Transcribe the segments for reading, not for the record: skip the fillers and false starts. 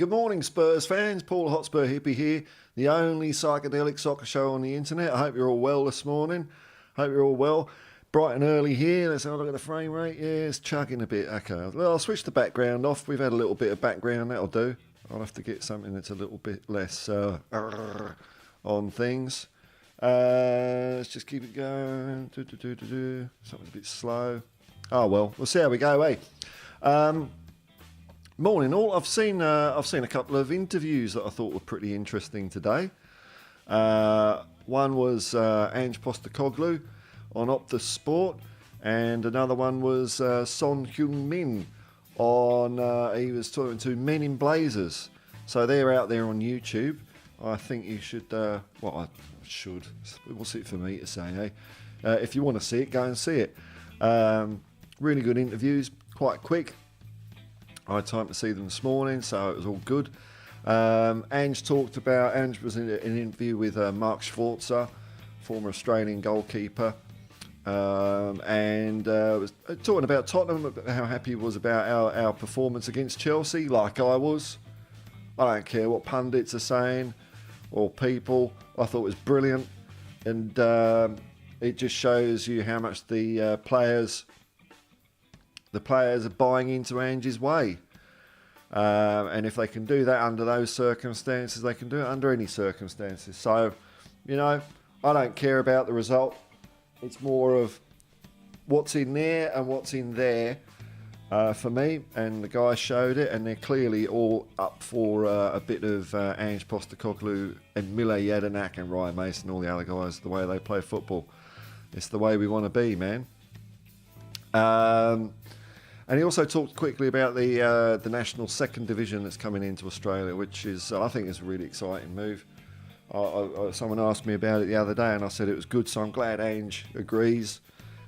Good morning, Spurs fans. Paul Hotspur Hippie here, the only psychedelic soccer show on the internet. I hope you're all well this morning. Hope you're all well. Bright and early here. Let's have a look at the frame rate. Yeah, it's chugging a bit. Okay, well, I'll switch the background off. We've had a little bit of background. That'll do. I'll have to get something that's a little bit less on things. Let's just keep it going. Something's a bit slow. Oh, well, we'll see how we go, eh? Morning all. I've seen a couple of interviews that I thought were pretty interesting today. One was Ange Postecoglou on Optus Sport, and another one was Son Heung-min on. He was talking to Men in Blazers, so they're out there on YouTube. I think you should. I should. What's it for me to say? If you want to see it, go and see it. Really good interviews, quite quick. I had time to see them this morning, so it was all good. Ange was in an interview with Mark Schwarzer, former Australian goalkeeper, and was talking about Tottenham, how happy he was about our performance against Chelsea, like I was. I don't care what pundits are saying or people. I thought it was brilliant, and it just shows you how much the players are buying into Ange's way. And if they can do that under those circumstances, they can do it under any circumstances. So, I don't care about the result. It's more of what's in there and what's in there for me. And the guys showed it, and they're clearly all up for a bit of Ange Postecoglou and Mile Jedinak and Ryan Mason, all the other guys, the way they play football. It's the way we want to be, man. And he also talked quickly about the national second division that's coming into Australia, which is, I think, is a really exciting move. Someone asked me about it the other day, and I said it was good, so I'm glad Ange agrees.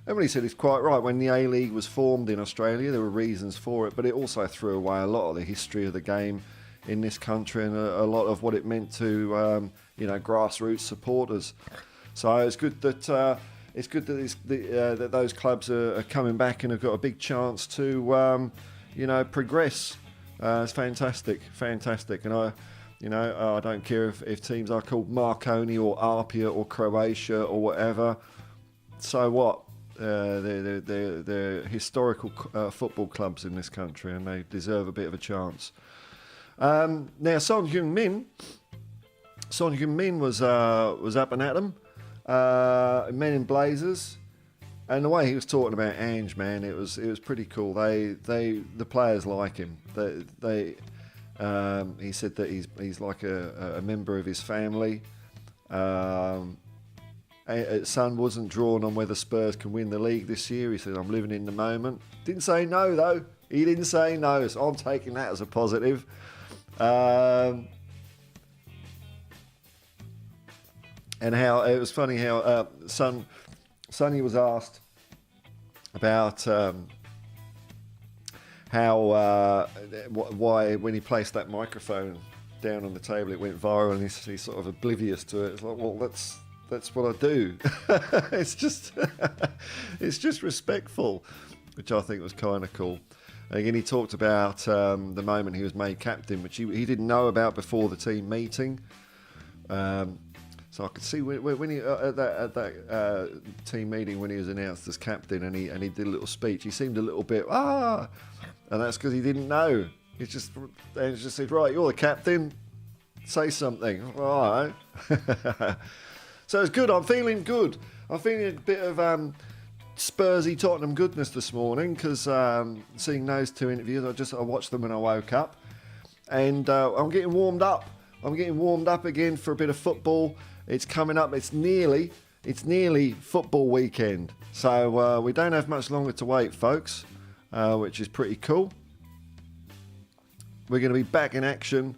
Everybody said he's quite right. When the A-League was formed in Australia, there were reasons for it, but it also threw away a lot of the history of the game in this country and a lot of what it meant to, grassroots supporters. So it's good that... that those clubs are coming back and have got a big chance to, progress. It's fantastic. And I don't care if teams are called Marconi or Apia or Croatia or whatever. So what? They're historical football clubs in this country, and they deserve a bit of a chance. Now, Son Heung-min was up and at them. Men in Blazers, and the way he was talking about Ange, man, it was pretty cool. The players like him. He said that he's like a member of his family. Son wasn't drawn on whether Spurs can win the league this year. He said, I'm living in the moment. Didn't say no though. He didn't say no, so I'm taking that as a positive. And how it was funny how Sonny was asked about why when he placed that microphone down on the table it went viral, and he's sort of oblivious to it. It's like, well, that's what I do. it's just respectful, which I think was kind of cool. And again, he talked about the moment he was made captain, which he didn't know about before the team meeting. So I could see when he at that team meeting when he was announced as captain, and he did a little speech. He seemed a little bit and that's because he didn't know. He just said, right, you're the captain, say something. All right. So it's good. I'm feeling good. I'm feeling a bit of Spursy Tottenham goodness this morning because seeing those two interviews, I watched them when I woke up, and I'm getting warmed up. I'm getting warmed up again for a bit of football. It's coming up. It's nearly football weekend. So we don't have much longer to wait, folks, which is pretty cool. We're going to be back in action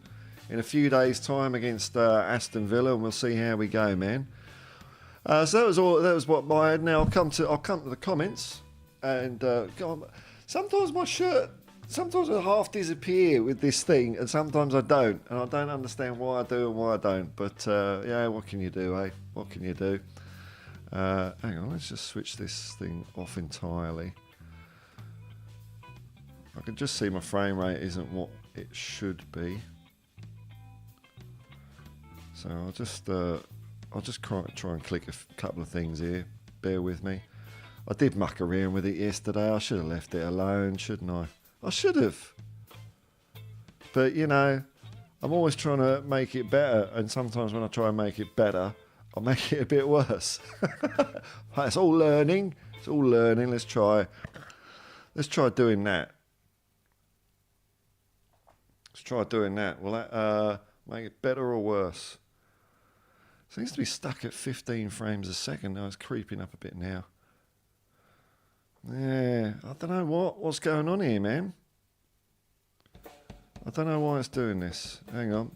in a few days' time against Aston Villa, and we'll see how we go, man. So that was all. That was what my head. Now I'll come to the comments, and God, sometimes my shirt. Sometimes I half disappear with this thing, and sometimes I don't, and I don't understand why I do and why I don't. But yeah, what can you do, eh? What can you do? Hang on, let's just switch this thing off entirely. I can just see my frame rate isn't what it should be. So I'll just try and click a couple of things here. Bear with me. I did muck around with it yesterday. I should have left it alone, shouldn't I? I should have. But, you know, I'm always trying to make it better. And sometimes when I try and make it better, I make it a bit worse. It's all learning. It's all learning. Let's try doing that. Let's try doing that. Will that make it better or worse? Seems to be stuck at 15 frames a second. Now it's creeping up a bit now. Yeah, I don't know what's going on here, man. I don't know why it's doing this. Hang on.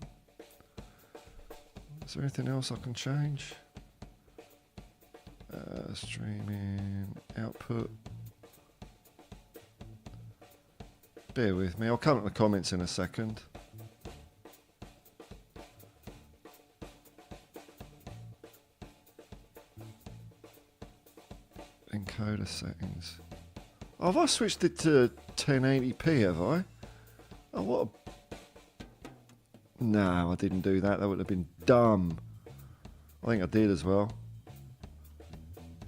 Is there anything else I can change? Streaming output. Bear with me. I'll come to the comments in a second. Encoder settings. Oh, have I switched it to 1080p, have I? Oh, what a... No, I didn't do that. That would have been dumb. I think I did as well.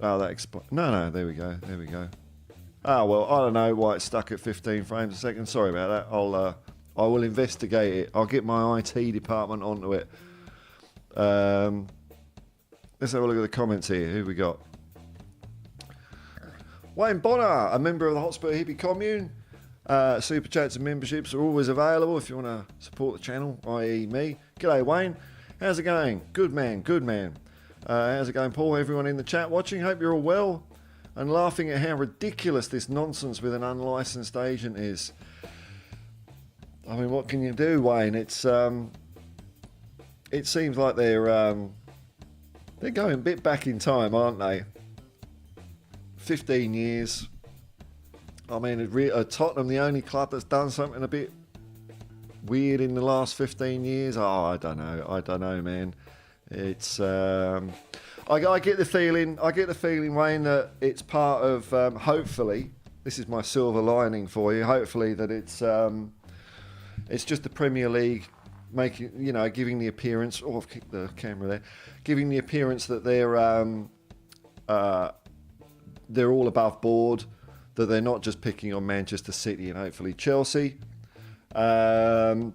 Oh, that explains... No, there we go. There we go. Oh, well, I don't know why it's stuck at 15 frames a second. Sorry about that. I will investigate it. I'll get my IT department onto it. Let's have a look at the comments here. Who we got? Wayne Bonner, a member of the Hotspur Hippie commune. Super chats and memberships are always available if you want to support the channel, i.e. me. G'day, Wayne. How's it going? Good man, good man. How's it going, Paul? Everyone in the chat watching, hope you're all well and laughing at how ridiculous this nonsense with an unlicensed agent is. I mean, what can you do, Wayne? It seems like they're going a bit back in time, aren't they? 15 years. I mean, Tottenham, the only club that's done something a bit weird in the last 15 years. Oh, I don't know, man. It's I get the feeling, Wayne, that it's part of. Hopefully, this is my silver lining for you. Hopefully, that it's just the Premier League making, giving the appearance. Oh, I've kicked the camera there. Giving the appearance that they're all above board, that they're not just picking on Manchester City and hopefully Chelsea. And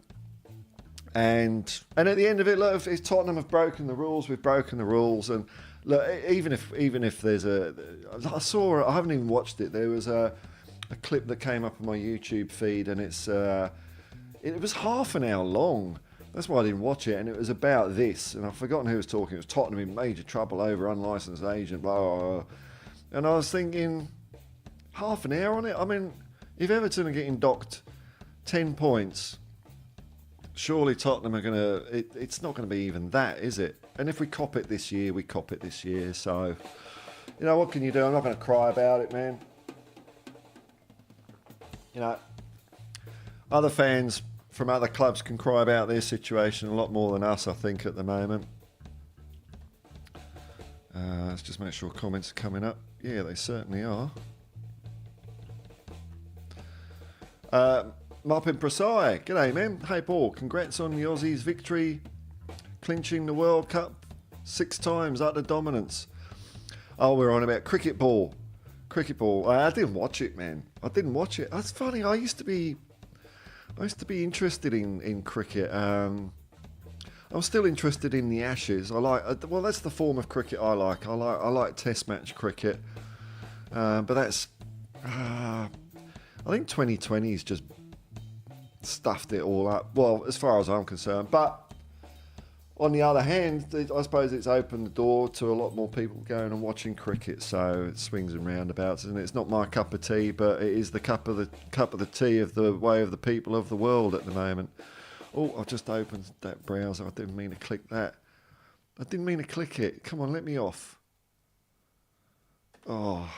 at the end of it, look, if Tottenham have broken the rules, we've broken the rules. And look, even if there's I haven't even watched it. There was a clip that came up on my YouTube feed, and it was half an hour long. That's why I didn't watch it, and it was about this. And I've forgotten who was talking. It was Tottenham in major trouble over unlicensed agent, blah, blah, blah. And I was thinking, half an hour on it? I mean, if Everton are getting docked 10 points, surely Tottenham are going to... It's not going to be even that, is it? And if we cop it this year, we cop it this year. So, what can you do? I'm not going to cry about it, man. Other fans from other clubs can cry about their situation a lot more than us, I think, at the moment. Let's just make sure comments are coming up. Yeah, they certainly are. Marpin Prasai, g'day, man. Hey, Paul, congrats on the Aussies' victory, clinching the World Cup 6 times, utter dominance. Oh, we're on about cricket ball. I didn't watch it, man. I didn't watch it. That's funny. I used to be interested in cricket. I'm still interested in the Ashes. That's the form of cricket I like. I like Test match cricket, but that's. I think 2020's just stuffed it all up. Well, as far as I'm concerned, but on the other hand, I suppose it's opened the door to a lot more people going and watching cricket. So it swings and roundabouts, and it's not my cup of tea, but it is the cup of the tea of the way of the people of the world at the moment. Oh, I've just opened that browser. I didn't mean to click that. I didn't mean to click it. Come on, let me off. Oh.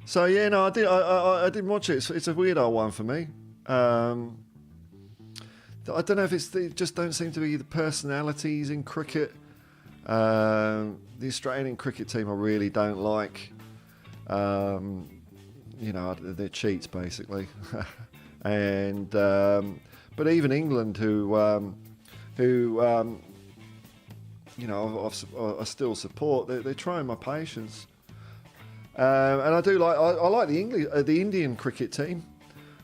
So yeah, no, I didn't watch it. It's a weird old one for me. I don't know if they just don't seem to be the personalities in cricket. The Australian cricket team I really don't like. They're cheats basically. And But even England, who you know, I still support. They're trying my patience, and I do like. I like the Indian cricket team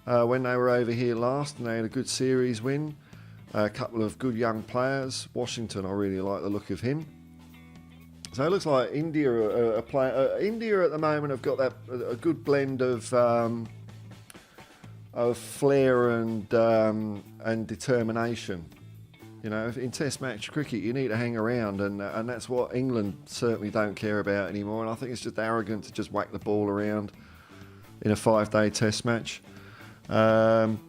when they were over here last, and they had a good series win. A couple of good young players. Washington, I really like the look of him. So it looks like India India at the moment have got a good blend of flair and determination. You know, in Test match cricket, you need to hang around, and that's what England certainly don't care about anymore. And I think it's just arrogant to just whack the ball around in a 5-day Test match. And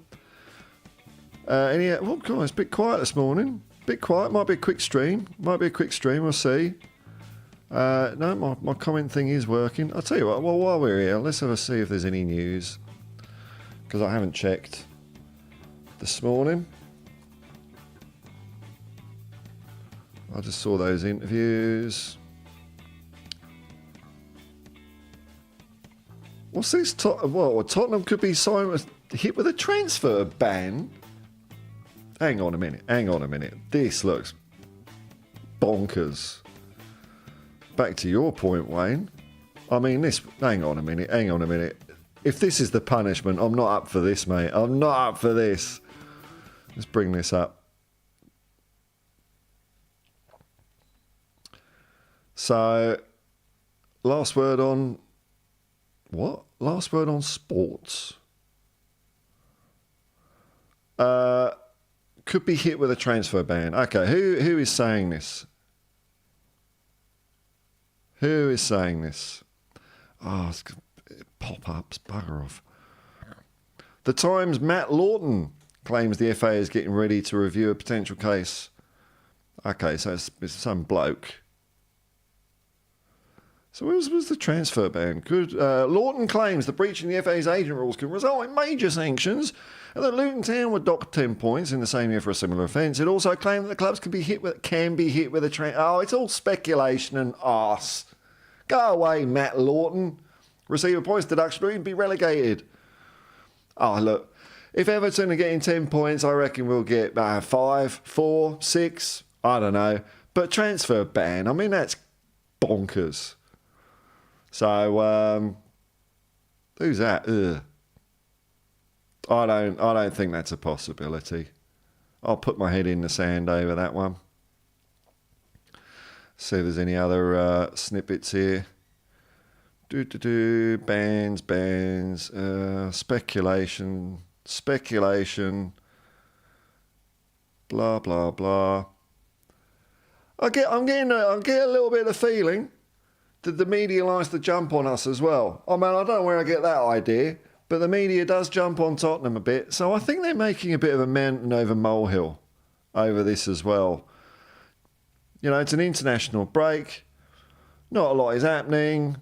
yeah, well, God, it's a bit quiet this morning. Bit quiet. Might be a quick stream. We'll see. No, my comment thing is working. I'll tell you what. Well, while we're here, let's have a see if there's any news, because I haven't checked this morning. I just saw those interviews. What's this? Tottenham could be hit with a transfer ban. Hang on a minute. This looks bonkers. Back to your point, Wayne. I mean, this. Hang on a minute. If this is the punishment, I'm not up for this, mate. I'm not up for this. Let's bring this up. So, last word on what? Last word on sports. Could be hit with a transfer ban. Okay, who is saying this? Who is saying this? Oh, it's pop-ups, bugger off. The Times' Matt Lawton claims the FA is getting ready to review a potential case. Okay, so it's some bloke. So what was the transfer ban? Good. Lawton claims the breaching the FA's agent rules can result in major sanctions, and that Luton Town were docked 10 points in the same year for a similar offence. It also claimed that the clubs can be hit with a Oh, it's all speculation and arse. Go away, Matt Lawton. Receive a points deduction or even be relegated. Oh, look. If Everton are getting 10 points, I reckon we'll get 5, 4, 6. I don't know. But transfer ban, I mean, that's bonkers. So, who's that? Ugh. I don't think that's a possibility. I'll put my head in the sand over that one. See if there's any other snippets here. Bans, speculation, blah blah blah. I'm getting a little bit of feeling that the media likes to jump on us as well. I mean, I don't know where I get that idea, but the media does jump on Tottenham a bit. So I think they're making a bit of a mountain over molehill over this as well. You know, it's an international break. Not a lot is happening.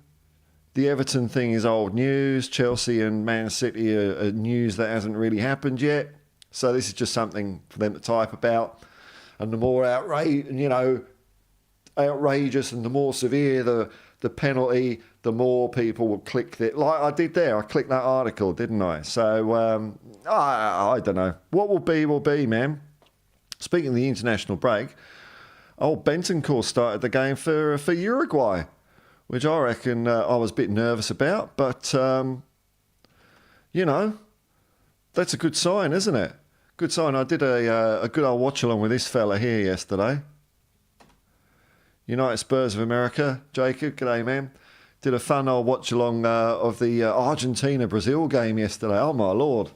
The Everton thing is old news. Chelsea and Man City are news that hasn't really happened yet. So this is just something for them to type about. And the more outrageous and the more severe the penalty, the more people will click that. Like I did there. I clicked that article, didn't I? So, I don't know. What will be, man. Speaking of the international break, old Bentancur started the game for Uruguay, which I reckon I was a bit nervous about. But, you know, that's a good sign, isn't it? Good sign. I did a good old watch-along with this fella here yesterday. United Spurs of America, Jacob, g'day, man. Did a fun old watch-along of the Argentina-Brazil game yesterday. Oh, my Lord.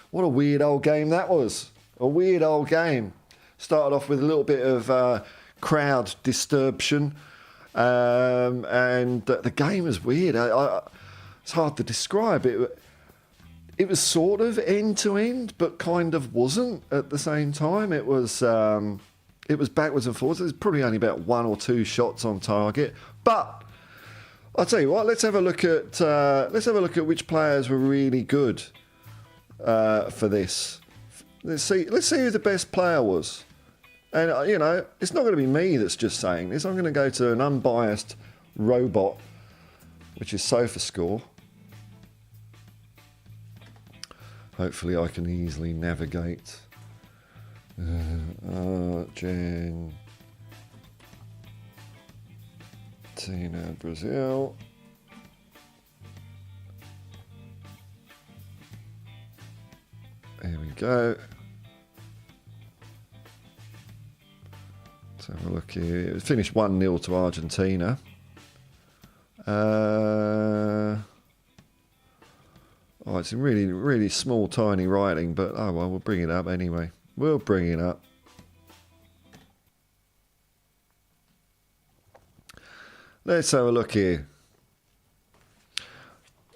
What a weird old game that was. A weird old game. Started off with a little bit of crowd disturbance. And the game was weird. It's hard to describe. It was sort of end-to-end, but kind of wasn't at the same time. It was backwards and forwards. There's probably only about 1 or 2 shots on target. But I'll tell you what. Let's have a look at which players were really good for this. Let's see who the best player was. And you know, it's not going to be me that's just saying this. I'm going to go to an unbiased robot, which is SofaScore. Hopefully, I can easily navigate Argentina, Brazil. Here we go. Let's have a look here. It finished 1-0 to Argentina. Oh, it's in really, really small, tiny writing, but oh well, we'll bring it up anyway. We'll bring it up. Let's have a look here.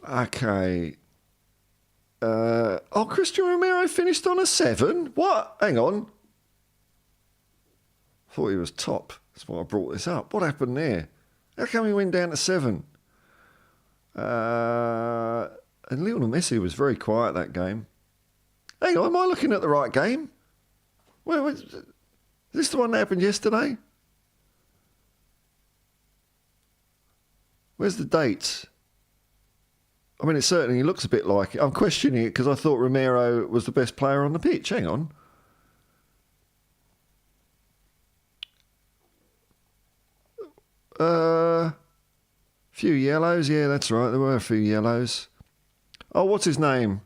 Okay. Oh, Christian Romero finished on a 7? What? Hang on. I thought he was top. That's why I brought this up. What happened there? How come he went down to 7? And Lionel Messi was very quiet that game. Hang on, am I looking at the right game? Is this the one that happened yesterday? Where's the dates? I mean, it certainly looks a bit like it. I'm questioning it because I thought Romero was the best player on the pitch. Hang on. Few yellows. Yeah, that's right. There were a few yellows. Oh, what's his name?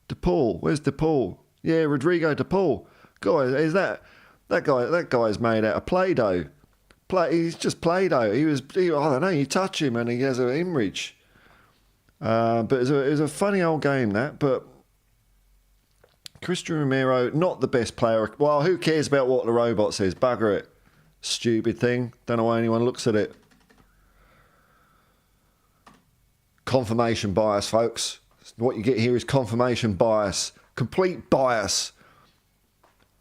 De Paul. Where's De Paul? Yeah, Rodrigo De Paul. Guy, is that guy? That guy's made out of Play-Doh. He's just Play-Doh. I don't know. You touch him and he has an hemorrhage. But it was a funny old game that. But Christian Romero, not the best player. Well, who cares about what the robot says? Bugger it. Stupid thing. Don't know why anyone looks at it. Confirmation bias, folks. What you get here is confirmation bias. Complete bias.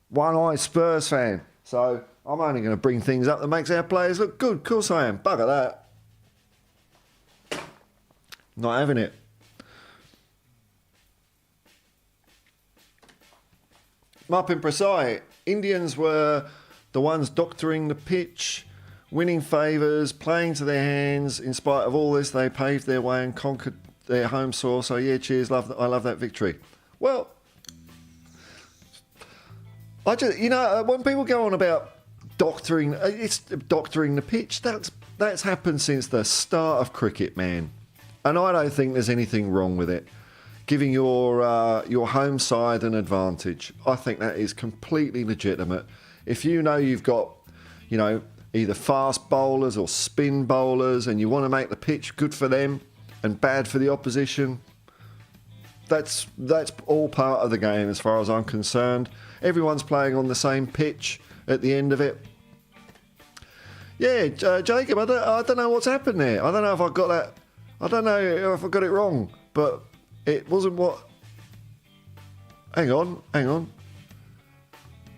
One-eyed Spurs fan. So I'm only going to bring things up that makes our players look good. Of course I am. Bugger that. Not having it. Marpin Prasai. Indians were the ones doctoring the pitch, winning favours, playing to their hands. In spite of all this, they paved their way and conquered their home soil. So yeah, cheers. I love that victory. Well, when people go on about doctoring, it's doctoring the pitch. That's happened since the start of cricket, man. And I don't think there's anything wrong with it. Giving your home side an advantage. I think that is completely legitimate. If you know you've got, either fast bowlers or spin bowlers and you want to make the pitch good for them and bad for the opposition, that's all part of the game as far as I'm concerned. Everyone's playing on the same pitch at the end of it. Yeah, Jacob, I don't know what's happened there. I don't know if I got that. I don't know if I got it wrong, but it wasn't what... Hang on.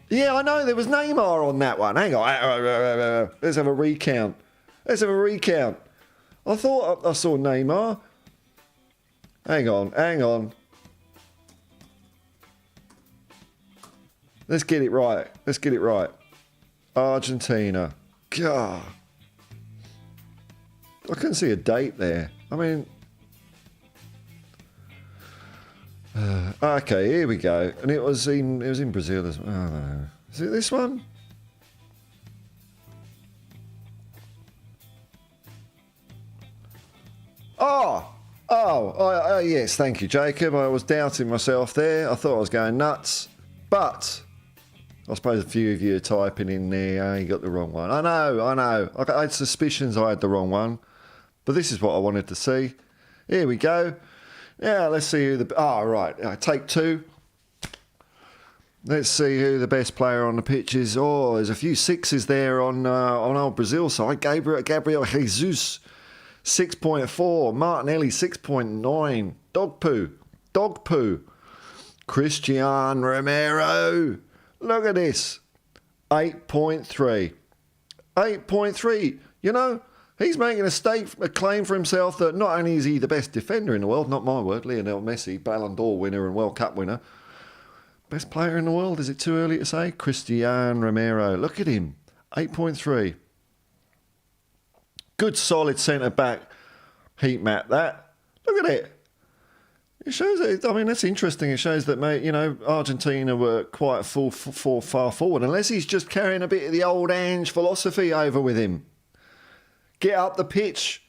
Yeah, I know, there was Neymar on that one. Hang on. Let's have a recount. I thought I saw Neymar. Hang on. Let's get it right. Argentina. God. I couldn't see a date there. I mean... okay, here we go. And it was in Brazil as well. I don't know. Is it this one? Oh, yes, thank you, Jacob. I was doubting myself there. I thought I was going nuts. But I suppose a few of you are typing in there, you got the wrong one. I know. I had suspicions I had the wrong one. But this is what I wanted to see. Here we go. Yeah, let's see who the... right. Take 2. Let's see who the best player on the pitch is. Oh, there's a few 6s there on old Brazil side. Gabriel Jesus, 6.4. Martinelli, 6.9. Dog poo. Christian Romero. Look at this. 8.3. 8.3. He's making a claim for himself that not only is he the best defender in the world, not my word, Lionel Messi, Ballon d'Or winner and World Cup winner. Best player in the world, is it too early to say? Christian Romero. Look at him. 8.3. Good solid centre-back heat map, that. Look at it. It shows that, I mean, that's interesting. It shows that, mate, you know, Argentina were quite far forward, unless he's just carrying a bit of the old Ange philosophy over with him. Get up the pitch.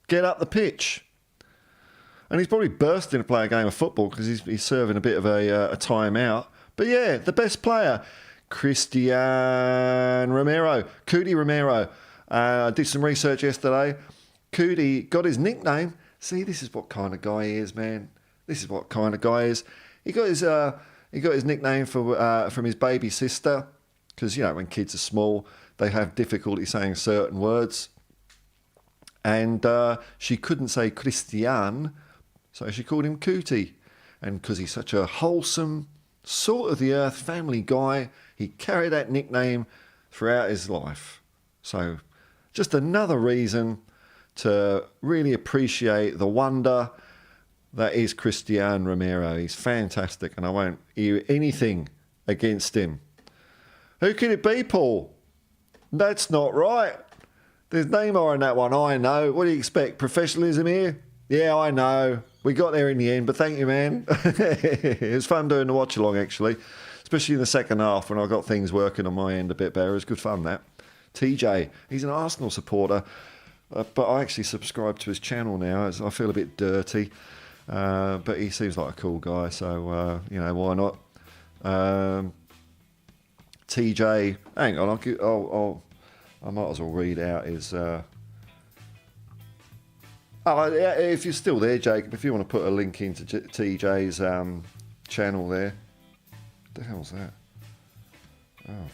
Get up the pitch. And he's probably bursting to play a game of football because he's serving a bit of a timeout. But yeah, the best player, Christian Romero, Cootie Romero. I did some research yesterday. Cootie got his nickname. See, this is what kind of guy he is, man. This is what kind of guy he is. He got his nickname from his baby sister because, you know, when kids are small, they have difficulty saying certain words. And she couldn't say Christian, so she called him Cootie. And because he's such a wholesome, sort of the earth family guy, he carried that nickname throughout his life. So just another reason to really appreciate the wonder that is Christian Romero. He's fantastic, and I won't hear anything against him. Who could it be, Paul? That's not right. There's Neymar in that one, I know. What do you expect? Professionalism here? Yeah, I know. We got there in the end, but thank you, man. It was fun doing the watch-along, actually. Especially in the second half when I got things working on my end a bit better. It was good fun, that. TJ, he's an Arsenal supporter, but I actually subscribe to his channel now. I feel a bit dirty, but he seems like a cool guy, so, you know, why not? TJ, hang on, I might as well read out his... yeah, if you're still there, Jacob, if you want to put a link into TJ's channel there. What the hell's that? Oh,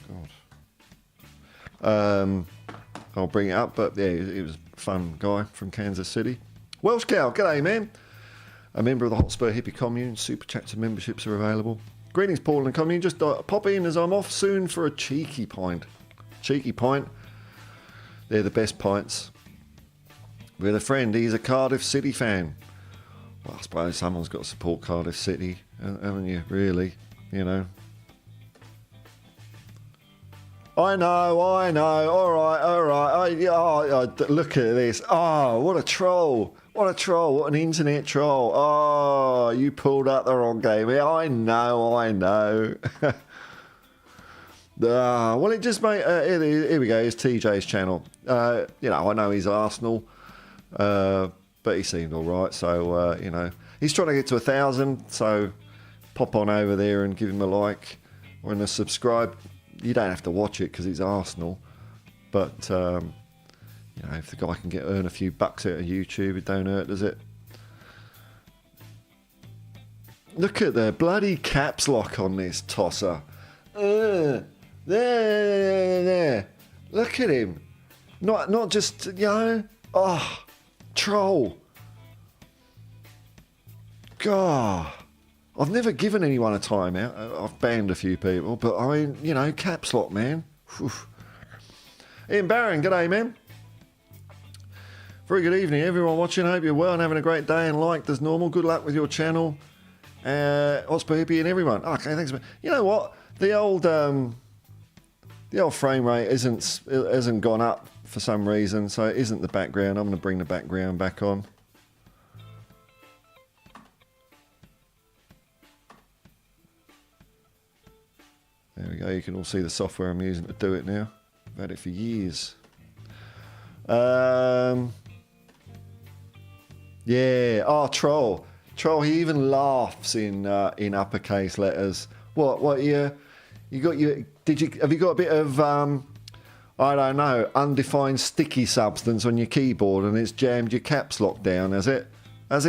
God. I'll bring it up, but yeah, he was a fun guy from Kansas City. Welsh Cow, g'day, man. A member of the Hotspur Hippie commune. Super chats and memberships are available. Greetings, Paul and commune. Just pop in as I'm off soon for a cheeky pint. Cheeky pint. They're the best pints. With a friend, he's a Cardiff City fan. Well, I suppose someone's got to support Cardiff City, haven't you, really? You know. I know. All right. Look at this. Oh, what a troll. What an internet troll. Oh, you pulled up the wrong game. I know. Well, it just made... here we go. Here's TJ's channel. You know, I know he's Arsenal, but he seemed all right. So, you know, he's trying to get to 1,000. So pop on over there and give him a like or a subscribe. You don't have to watch it because it's Arsenal. But, you know, if the guy can earn a few bucks out of YouTube, it don't hurt, does it? Look at the bloody caps lock on this tosser. There. Look at him. Not just, you know. Oh, troll. God. I've never given anyone a timeout. I've banned a few people, but I mean, you know, caps lock, man. Whew. Ian Barron, g'day, man. Very good evening, everyone watching. Hope you're well and having a great day and liked as normal. Good luck with your channel. Hotspur Hippie and everyone. Okay, thanks, man. You know what? The old frame rate hasn't gone up for some reason, so it isn't the background. I'm going to bring the background back on. There we go. You can all see the software I'm using to do it now. I've had it for years. Yeah. Oh, troll. He even laughs in uppercase letters. What? You got your? Have you got a bit of I don't know, undefined sticky substance on your keyboard and it's jammed your caps lock down? Has it? Is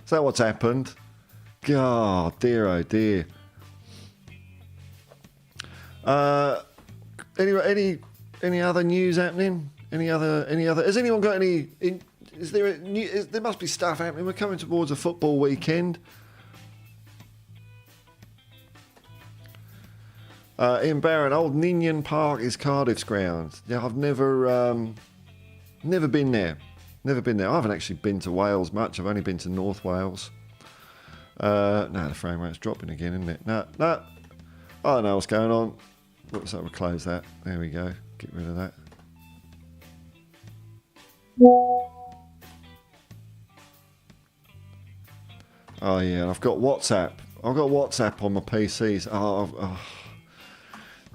that what's happened? God, dear, oh dear. Any other news happening? Any other? Has anyone got any? There must be stuff happening. We're coming towards a football weekend. Ian Barron, Old Ninian Park is Cardiff's ground. Yeah, I've never been there. I haven't actually been to Wales much. I've only been to North Wales. No, the frame rate's dropping again, isn't it? No. I don't know what's going on. So we'll close that. There we go. Get rid of that. Oh yeah, I've got WhatsApp. I've got WhatsApp on my PCs.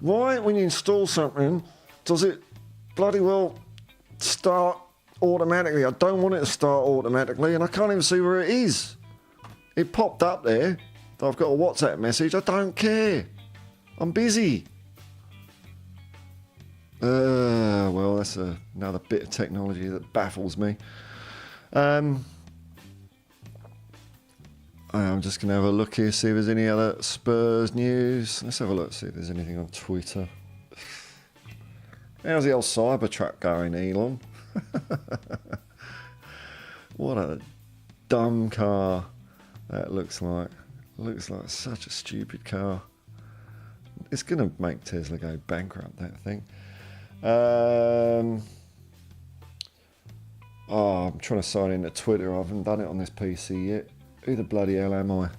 Why, when you install something, does it bloody well start automatically? I don't want it to start automatically, and I can't even see where it is. It popped up there. I've got a WhatsApp message. I don't care. I'm busy. Well, that's another bit of technology that baffles me. I'm just going to have a look here, see if there's any other Spurs news. Let's have a look, see if there's anything on Twitter. How's the old Cybertruck going, Elon? What a dumb car that looks like. Looks like such a stupid car. It's going to make Tesla go bankrupt, that thing. I'm trying to sign into Twitter. I haven't done it on this PC yet. Who the bloody hell am I?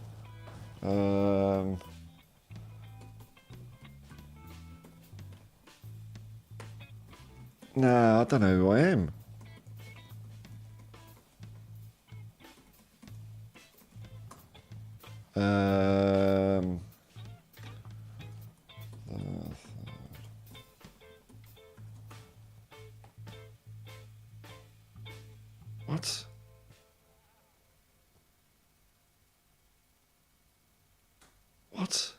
No, I don't know who I am. What? What?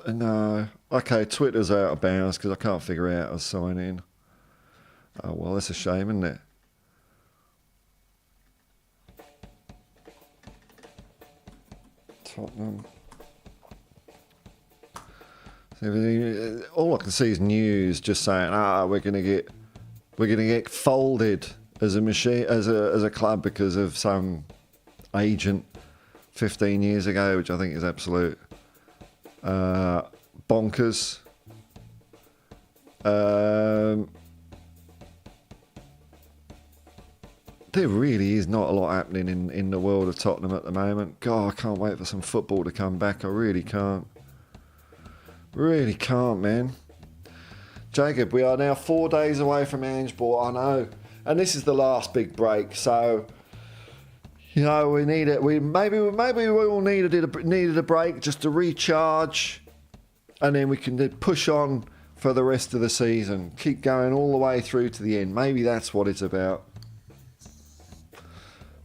No. Okay, Twitter's out of bounds because I can't figure out how to sign in. Oh, well, that's a shame, isn't it? Tottenham. All I can see is news just saying, we're gonna get folded as a machine, as a club because of some agent 15 years ago, which I think is absolute bonkers. There really is not a lot happening in the world of Tottenham at the moment. God, I can't wait for some football to come back. I really can't. Really can't, man. Jacob, we are now 4 days away from Angeball, I know. And this is the last big break, so you know, we need it. Maybe we all needed a break just to recharge, and then we can push on for the rest of the season. Keep going all the way through to the end. Maybe that's what it's about.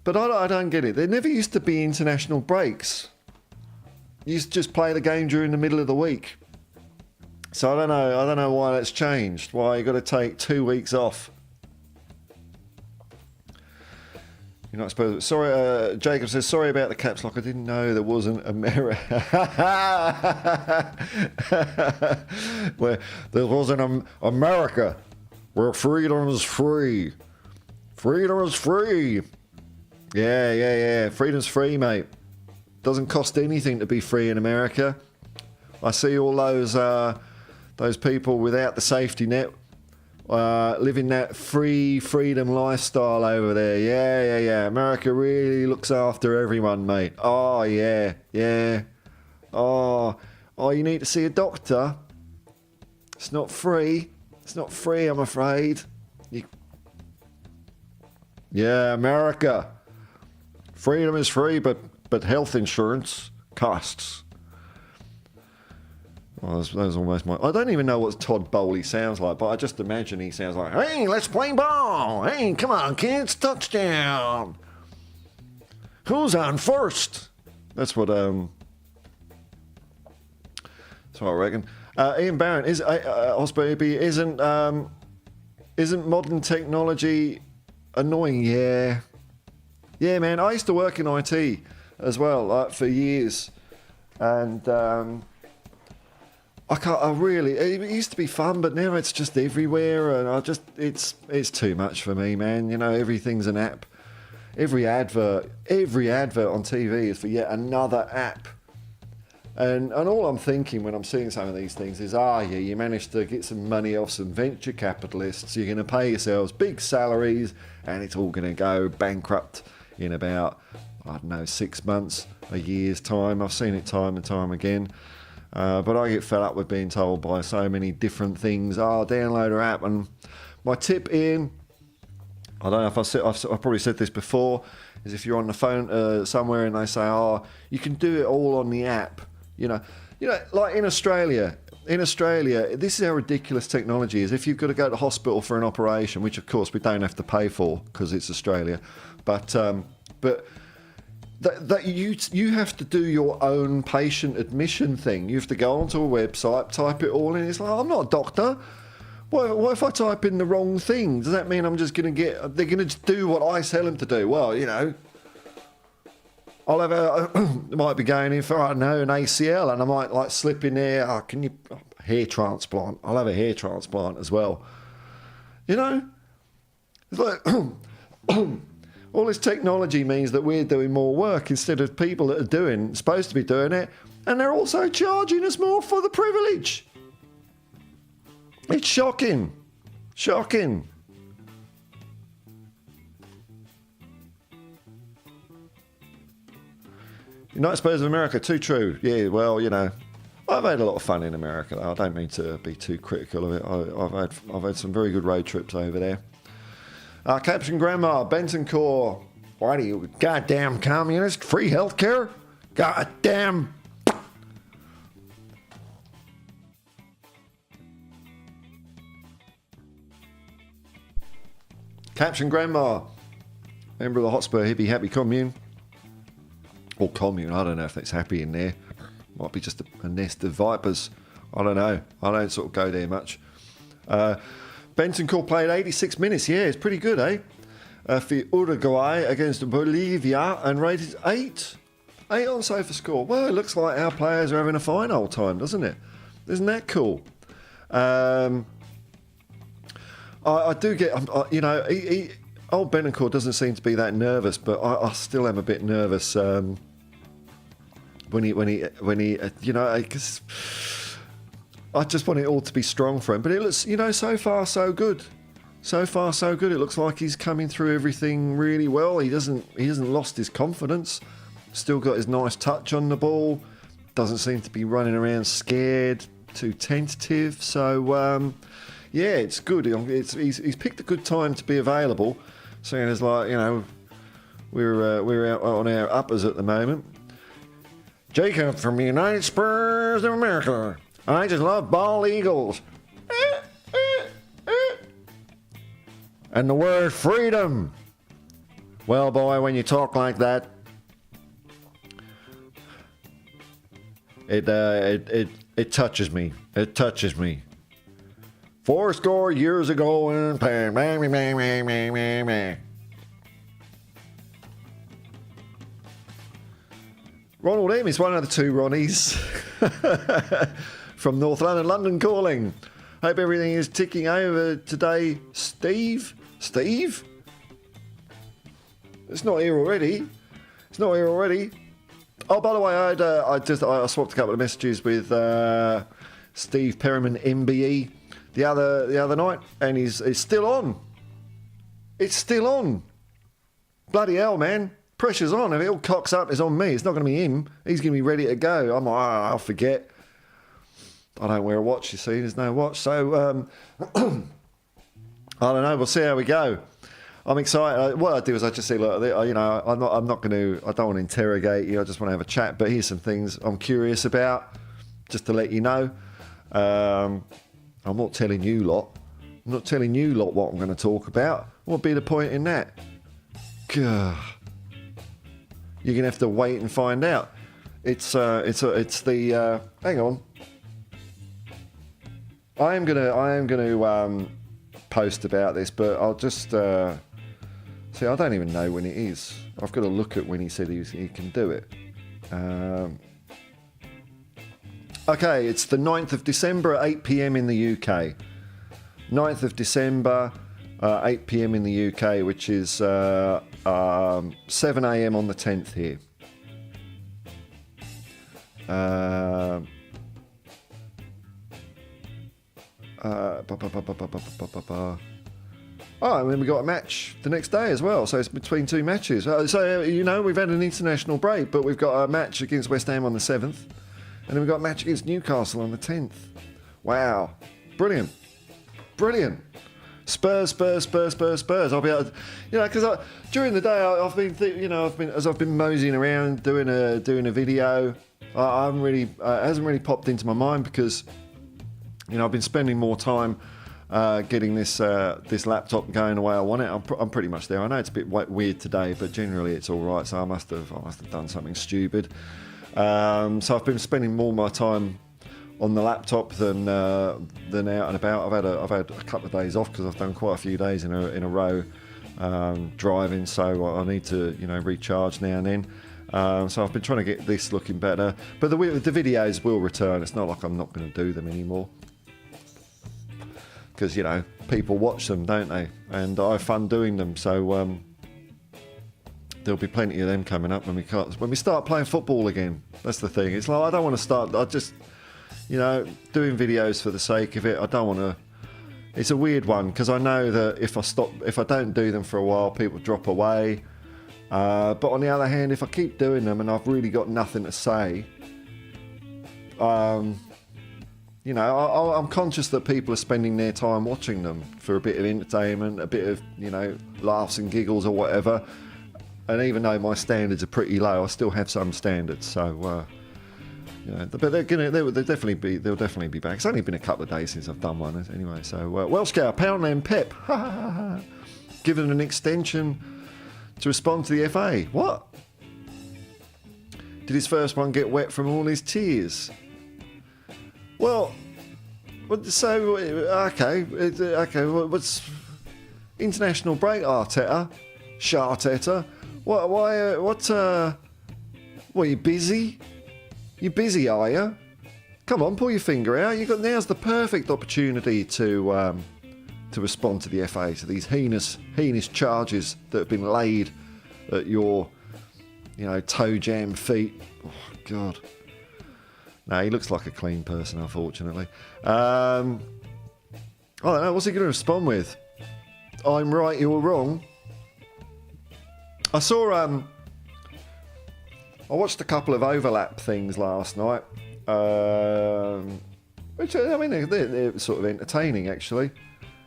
But I don't get it. There never used to be international breaks. You used to just play the game during the middle of the week. So I don't know why that's changed. Why you got to take 2 weeks off. You're not supposed to. Sorry, Jacob says, sorry about the caps lock. I didn't know there wasn't America. Where there wasn't America where freedom is free. Freedom is free. Yeah. Freedom's free, mate. Doesn't cost anything to be free in America. I see all those people without the safety net living that freedom lifestyle over there. Yeah. America really looks after everyone, mate. Oh, yeah. Oh, you need to see a doctor. It's not free. I'm afraid. Yeah, America. Freedom is free, but health insurance costs. Well, that was almost my... I don't even know what Todd Bowley sounds like, but I just imagine he sounds like, hey, let's play ball. Hey, come on, kids, touchdown. Who's on first? That's what I reckon. Ian Barron, Hotspur Hippie, isn't modern technology annoying? Yeah, man. I used to work in IT as well, for years, and it used to be fun, but now it's just everywhere, and it's too much for me, man. You know, everything's an app. Every advert on TV is for yet another app. And all I'm thinking when I'm seeing some of these things is, you managed to get some money off some venture capitalists. You're going to pay yourselves big salaries, and it's all going to go bankrupt in about, 6 months, a year's time. I've seen it time and time again. But I get fed up with being told by so many different things, download our app. And my tip, Ian, I don't know if I've probably said this before, is if you're on the phone somewhere and they say, oh, you can do it all on the app, you know, like in Australia, this is how ridiculous technology is. If you've got to go to hospital for an operation, which of course we don't have to pay for because it's Australia, but that you have to do your own patient admission thing. You have to go onto a website, type it all in. It's like, I'm not a doctor. What if I type in the wrong thing? Does that mean I'm just going to get... They're going to do what I tell them to do? Well, you know, I'll have might be going in for, I don't know, an ACL, and I might like slip in there. Oh, can you... hair transplant. I'll have a hair transplant as well. You know? It's like... all this technology means that we're doing more work instead of people that are supposed to be doing it, and they're also charging us more for the privilege. It's shocking. Shocking. United States of America, too true. Yeah, well, you know, I've had a lot of fun in America, though. I don't mean to be too critical of it. I've had some very good road trips over there. Caption Grandma, Benton Core. Why do you goddamn communist? Free healthcare? Goddamn. Caption Grandma, member of the Hotspur Hippie Happy Commune. Or commune, I don't know if that's happy in there. Might be just a nest of vipers. I don't know. I don't sort of go there much. Benton Core played 86 minutes. Yeah, it's pretty good, eh? For Uruguay against Bolivia and rated 8. 8 on SofaScore. Well, it looks like our players are having a fine old time, doesn't it? Isn't that cool? I do get, you know, old Bentoncourt doesn't seem to be that nervous, but I still am a bit nervous when he, you know, because I just want it all to be strong for him. But it looks, you know, so far so good. So far so good. It looks like he's coming through everything really well. He hasn't lost his confidence. Still got his nice touch on the ball. Doesn't seem to be running around scared, too tentative. So. Yeah, it's good. He's picked a good time to be available. Seeing as, like, you know, we're out on our uppers at the moment. Jacob from the United Spurs of America. I just love bald eagles. And the word freedom. Well, boy, when you talk like that, it touches me. It touches me. 4 years ago in Japan. Ronald M is one of the two Ronnies from North London. London calling. Hope everything is ticking over today. Steve? Steve? It's not here already. It's not here already. Oh, by the way, I swapped a couple of messages with Steve Perriman, MBE. The other night, and it's still on. It's still on. Bloody hell, man. Pressure's on. If it all cocks up, it's on me. It's not going to be him. He's going to be ready to go. I'm like, I'll forget. I don't wear a watch, you see. There's no watch. So, I don't know. We'll see how we go. I'm excited. What I do is I just say, look, you know, I'm not going to, I don't want to interrogate you. I just want to have a chat. But here's some things I'm curious about, just to let you know. I'm not telling you lot. I'm not telling you lot what I'm going to talk about. What would be the point in that? Gah. You're going to have to wait and find out. It's the hang on. I am going to post about this, but I'll just see. I don't even know when it is. I've got to look at when he said he can do it. Okay, it's the 9th of December at 8 p.m. in the UK. 9th of December, 8 p.m. in the UK, which is 7 a.m. on the 10th here. Oh, and then we got a match the next day as well, so it's between two matches. So, you know, we've had an international break, but we've got a match against West Ham on the 7th. And then we've got a match against Newcastle on the 10th. Wow. Brilliant. Brilliant. Spurs. I'll be able to, because during the day I've been as I've been moseying around doing a video. I haven't really it hasn't really popped into my mind because I've been spending more time getting this laptop going the way I want it. I'm pretty much there. I know it's a bit weird today, but generally it's all right. So I must have done something stupid. So I've been spending more of my time on the laptop than out and about. I've had a couple of days off because I've done quite a few days in a row driving, so I need to recharge now and then. So I've been trying to get this looking better, but the videos will return. It's not like I'm not going to do them anymore because people watch them, don't they? And I have fun doing them. So there'll be plenty of them coming up when we start playing football again. That's the thing. It's like I don't want to start. I just doing videos for the sake of it. I don't want to. It's a weird one because I know that if I don't do them for a while, people drop away. But on the other hand, if I keep doing them and I've really got nothing to say, I'm conscious that people are spending their time watching them for a bit of entertainment, a bit of laughs and giggles or whatever. And even though my standards are pretty low, I still have some standards. So. But they'll definitely be back. It's only been a couple of days since I've done one anyway. So Welsh Cow, Poundland Pep, given an extension to respond to the FA. What? Did his first one get wet from all his tears? Well, so okay. What's international break, Arteta? Sharteta? What? Why? What? Are you busy? You busy, are you? Come on, pull your finger out. Now's the perfect opportunity to respond to the FA, to these heinous charges that have been laid at your, toe jam feet. Oh God. No, he looks like a clean person, unfortunately. I don't know. What's he going to respond with? I'm right, you're wrong. I saw. I watched a couple of overlap things last night, which they're sort of entertaining actually.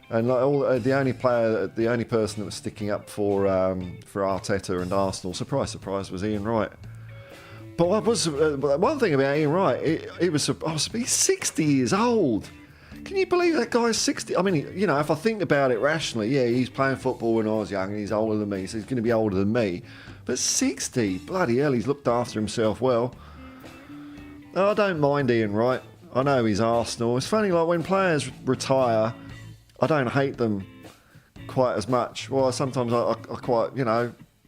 And like the only person that was sticking up for Arteta and Arsenal, surprise, was Ian Wright. But what was one thing about Ian Wright? He's 60 years old. Can you believe that guy's 60? I mean, if I think about it rationally, yeah, he's playing football when I was young and he's older than me, so he's going to be older than me. But 60, bloody hell, he's looked after himself well. I don't mind Ian Wright. I know he's Arsenal. It's funny, like when players retire, I don't hate them quite as much. Well, sometimes I quite,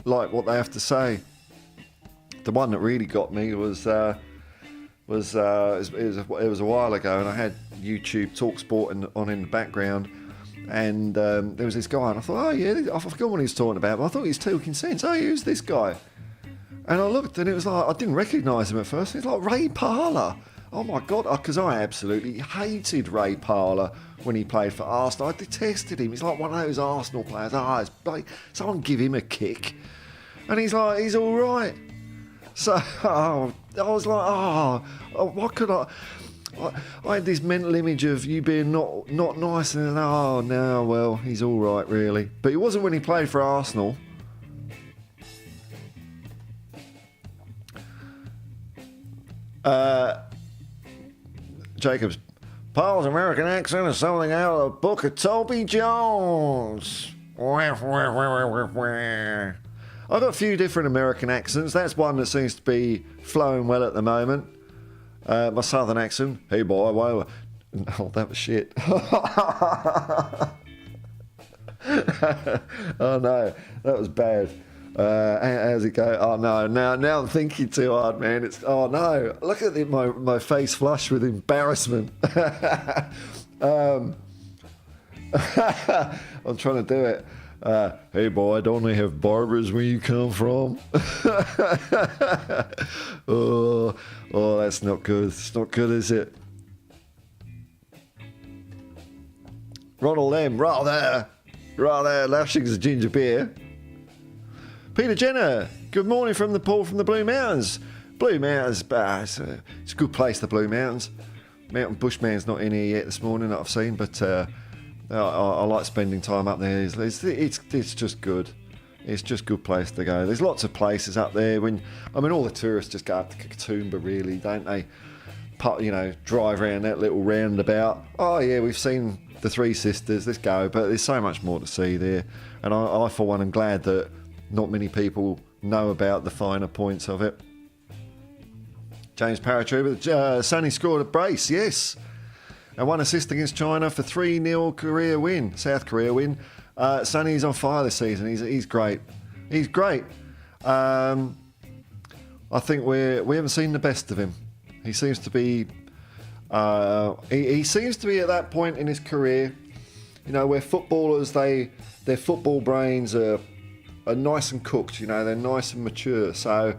like what they have to say. The one that really got me was it was a while ago, and I had YouTube TalkSport on in the background, and there was this guy, and I thought, oh yeah, I forgot what he was talking about, but I thought he was talking sense. Oh, who's this guy? And I looked, and it was like I didn't recognise him at first. It's like Ray Parlour. Oh my God, because I absolutely hated Ray Parlour when he played for Arsenal. I detested him. He's like one of those Arsenal players. It's like someone give him a kick, and he's all right. So I was like, what could I had this mental image of you being not nice, and no, well, he's all right, really. But he wasn't when he played for Arsenal. Jacobs, Paul's American accent is something out of the book of Toby Jones. I've got a few different American accents. That's one that seems to be flowing well at the moment. My southern accent. Hey boy, why? Oh, that was shit. Oh no, that was bad. How's it go? Oh no, now I'm thinking too hard, man. Oh no, look at my face flushed with embarrassment. I'm trying to do it. Hey boy, don't they have barbers where you come from? oh, that's not good. It's not good, is it? Ronald M. Right there, Lashing's a ginger beer. Peter Jenner, good morning from the Paul from the Blue Mountains. Blue Mountains, it's a good place, the Blue Mountains. Mountain Bushman's not in here yet this morning that I've seen, but I like spending time up there. It's just good. It's just a good place to go. There's lots of places up there. All the tourists just go up to Katoomba, really, don't they? Drive around that little roundabout. Oh yeah, we've seen the Three Sisters. Let's go. But there's so much more to see there, and I for one am glad that not many people know about the finer points of it. James Paratrooper, Sonny scored a brace, yes, and one assist against China for 3-0 South Korea win. Sonny's on fire this season. He's great. He's great. I think we haven't seen the best of him. He seems to be. He seems to be at that point in his career, where footballers their football brains are nice and cooked. They're nice and mature. So,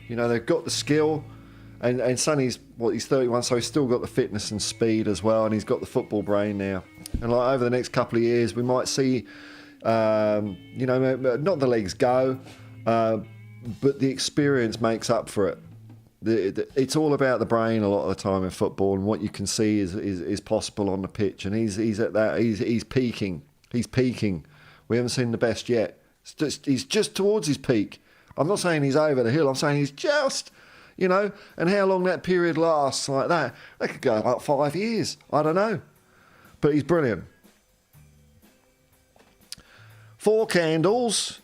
they've got the skill. And Sonny's, he's 31, so he's still got the fitness and speed as well, and he's got the football brain now. And over the next couple of years, we might see, not the legs go, but the experience makes up for it. It's all about the brain a lot of the time in football, and what you can see is possible on the pitch. And he's at that. He's peaking. He's peaking. We haven't seen the best yet. He's just towards his peak. I'm not saying he's over the hill. I'm saying he's just. And how long that period lasts like that could go like 5 years. I don't know. But he's brilliant. 4 candles,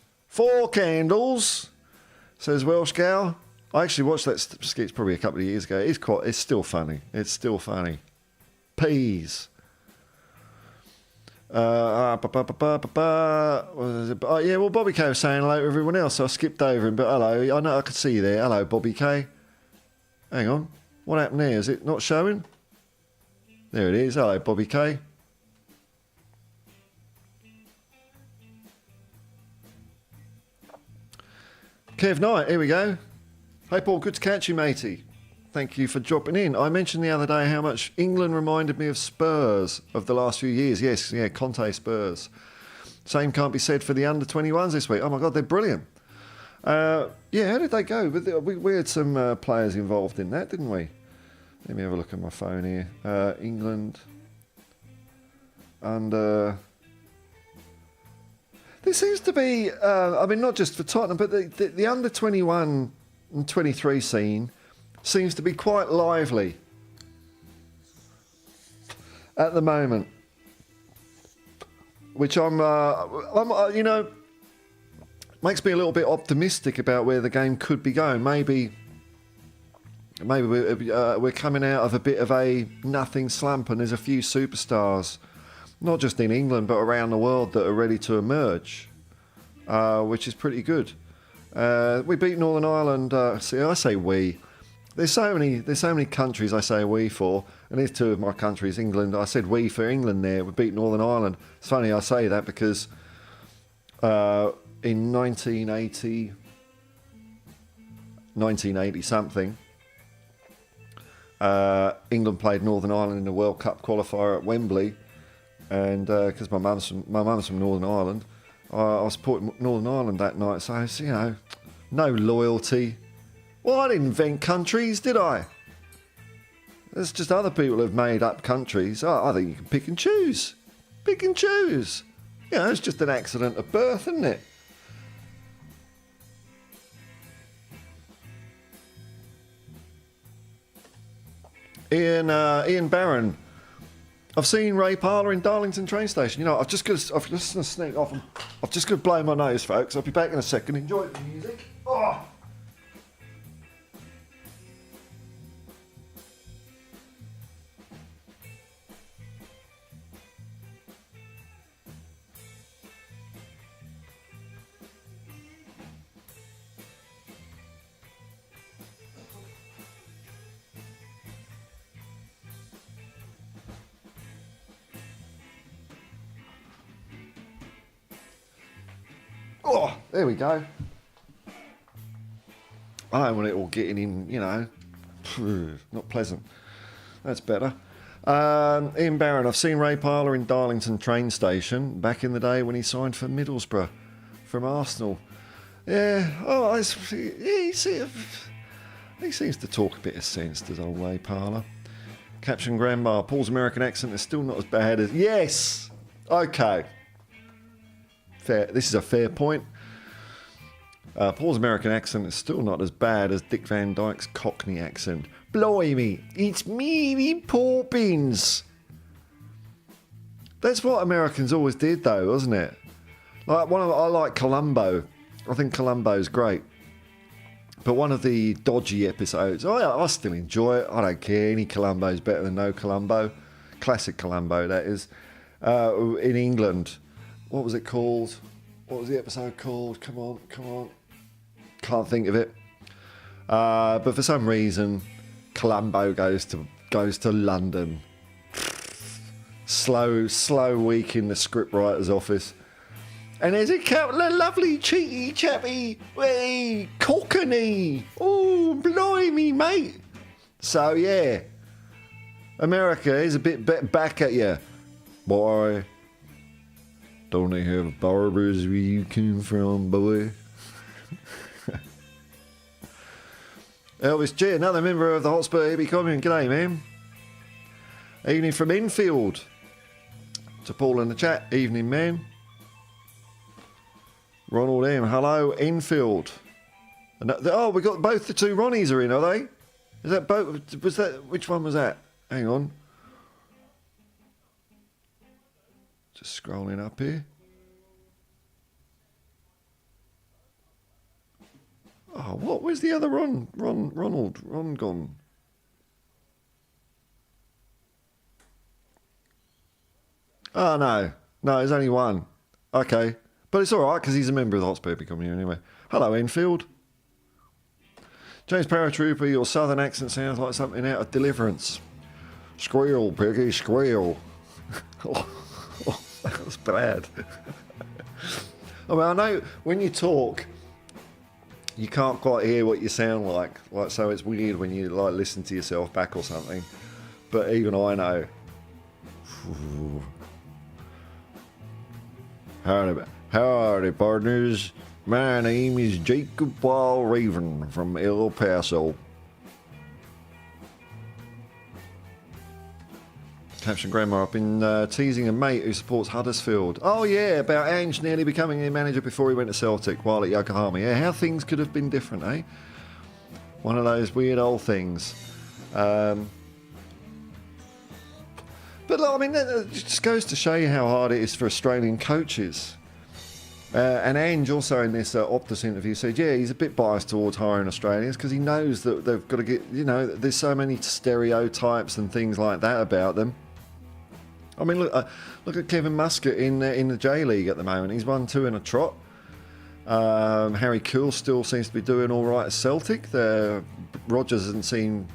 says Welsh Gal. I actually watched that sketch probably a couple of years ago. It's still funny. It's still funny. Peas. Bobby K was saying hello to everyone else, so I skipped over him. But hello, I know I could see you there. Hello, Bobby K. Hang on, what happened there? Is it not showing? There it is. Hello, Bobby K. Kev Knight, here we go. Hey Paul, good to catch you, matey. Thank you for dropping in. I mentioned the other day how much England reminded me of Spurs of the last few years. Yes, yeah, Conte Spurs. Same can't be said for the under-21s this week. Oh my God, they're brilliant. How did they go? We had some players involved in that, didn't we? Let me have a look at my phone here. England under... There seems to be, not just for Tottenham, but the under-21 and 23 scene seems to be quite lively at the moment, which makes me a little bit optimistic about where the game could be going. Maybe we're coming out of a bit of a nothing slump, and there's a few superstars, not just in England but around the world, that are ready to emerge, which is pretty good. We beat Northern Ireland. I say we. There's so many countries I say we for, and there's 2 of my countries, England. I said we for England there. We beat Northern Ireland. It's funny I say that because in 1980 something, England played Northern Ireland in the World Cup qualifier at Wembley, and because my mum's from Northern Ireland, I was supporting Northern Ireland that night. So it's, no loyalty. Well, I didn't invent countries, did I? There's just other people who've made up countries. I think you can pick and choose. Pick and choose. It's just an accident of birth, isn't it? Ian Barron. I've seen Ray Parlour in Darlington train station. I've just got to sneak off. I've just got to blow my nose, folks. I'll be back in a second. Enjoy the music. Oh. Oh, there we go. I don't want it all getting in, not pleasant. That's better. Ian Barron, I've seen Ray Parlour in Darlington train station back in the day when he signed for Middlesbrough from Arsenal. Yeah, he seems to talk a bit of sense, does old Ray Parlour. Caption Grandma, Paul's American accent is still not as bad as... Yes! Okay. Fair. This is a fair point. Paul's American accent is still not as bad as Dick Van Dyke's Cockney accent. Blimey, it's me, Poppins. That's what Americans always did, though, wasn't it? Like I like Columbo. I think Columbo's great. But one of the dodgy episodes, I still enjoy it. I don't care. Any Columbo's better than no Columbo. Classic Columbo, that is. In England. What was it called? What was the episode called? Come on. Can't think of it. But for some reason, Columbo goes to London. Slow week in the scriptwriter's office. And there's a couple of lovely cheeky chappy, cockney. Oh, blimey, mate. So, yeah. America is a bit back at you. Boy, don't they have barbers where you come from, boy? Elvis G, another member of the Hotspur Hippie commune. G'day, man. Evening from Enfield. To Paul in the chat. Evening, man. Ronald M. Hello, Enfield. Oh, we got both the two Ronnies are in, are they? Is that both? Was that? Which one was that? Hang on. Just scrolling up here. Oh, what? Where's the other Ronald? Ron gone. Oh, no. No, there's only one. Okay. But it's all right, because he's a member of the Hotspur Hippie community anyway. Hello, Enfield. James Paratrooper, your southern accent sounds like something out of Deliverance. Squeal, piggy, squeal. That was bad. I mean, I know when you talk, you can't quite hear what you sound like. So it's weird when you listen to yourself back or something. But even I know. Howdy, partners. My name is Jacob Paul Raven from El Paso. Caption Grandma, I've been teasing a mate who supports Huddersfield. Oh yeah, about Ange nearly becoming a manager before he went to Celtic while at Yokohama. Yeah, how things could have been different, eh? One of those weird old things. But I mean, that just goes to show you how hard it is for Australian coaches. And Ange also in this Optus interview said, yeah, he's a bit biased towards hiring Australians because he knows that they've got to get, there's so many stereotypes and things like that about them. I mean, look at Kevin Muscat in the J League at the moment. He's won 2 in a trot. Harry Kewell still seems to be doing all right at Celtic. Rodgers hasn't seen,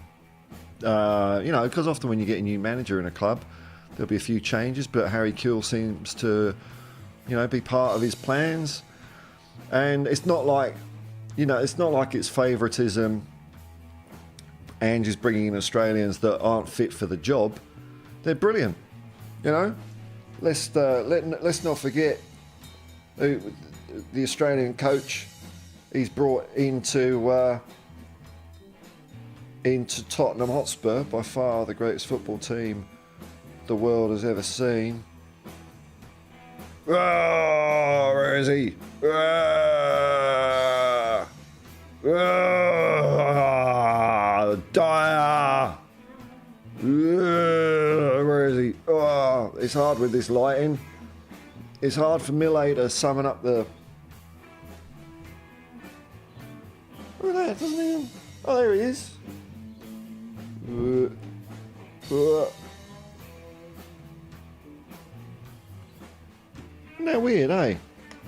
because often when you get a new manager in a club, there'll be a few changes, but Harry Kewell seems to, be part of his plans. And it's not like, it's favouritism. Ange is bringing in Australians that aren't fit for the job. They're brilliant. Let's not forget the Australian coach he's brought into Tottenham Hotspur, by far the greatest football team the world has ever seen. Oh, where is he? Dyer! Where is he? Oh, it's hard with this lighting. It's hard for Millet to summon up the... Look at that, doesn't he? Oh, there he is. Isn't that weird, eh?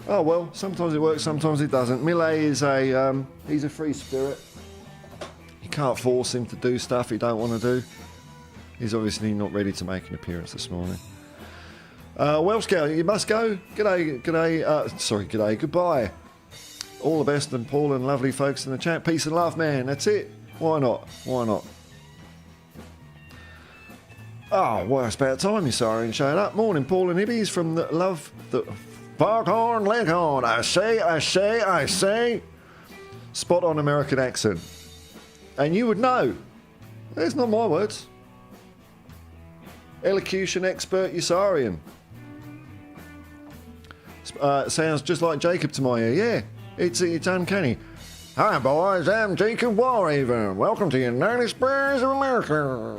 Oh well, sometimes it works, sometimes it doesn't. Millet is he's a free spirit. You can't force him to do stuff he don't want to do. He's obviously not ready to make an appearance this morning. Welsh Gal, you must go. G'day, g'day, goodbye. All the best, and Paul and lovely folks in the chat. Peace and love, man. That's it. Why not? Oh, well, it's about time you sorry and showed up. Morning, Paul and Hibbies from the Foghorn Leghorn. I say. Spot on American accent. And you would know. There's not my words. Elocution expert Usarian. Sounds just like Jacob to my ear. Yeah, it's uncanny. Hi boys, I'm Jacob Warhaven. Welcome to United Spurs of America.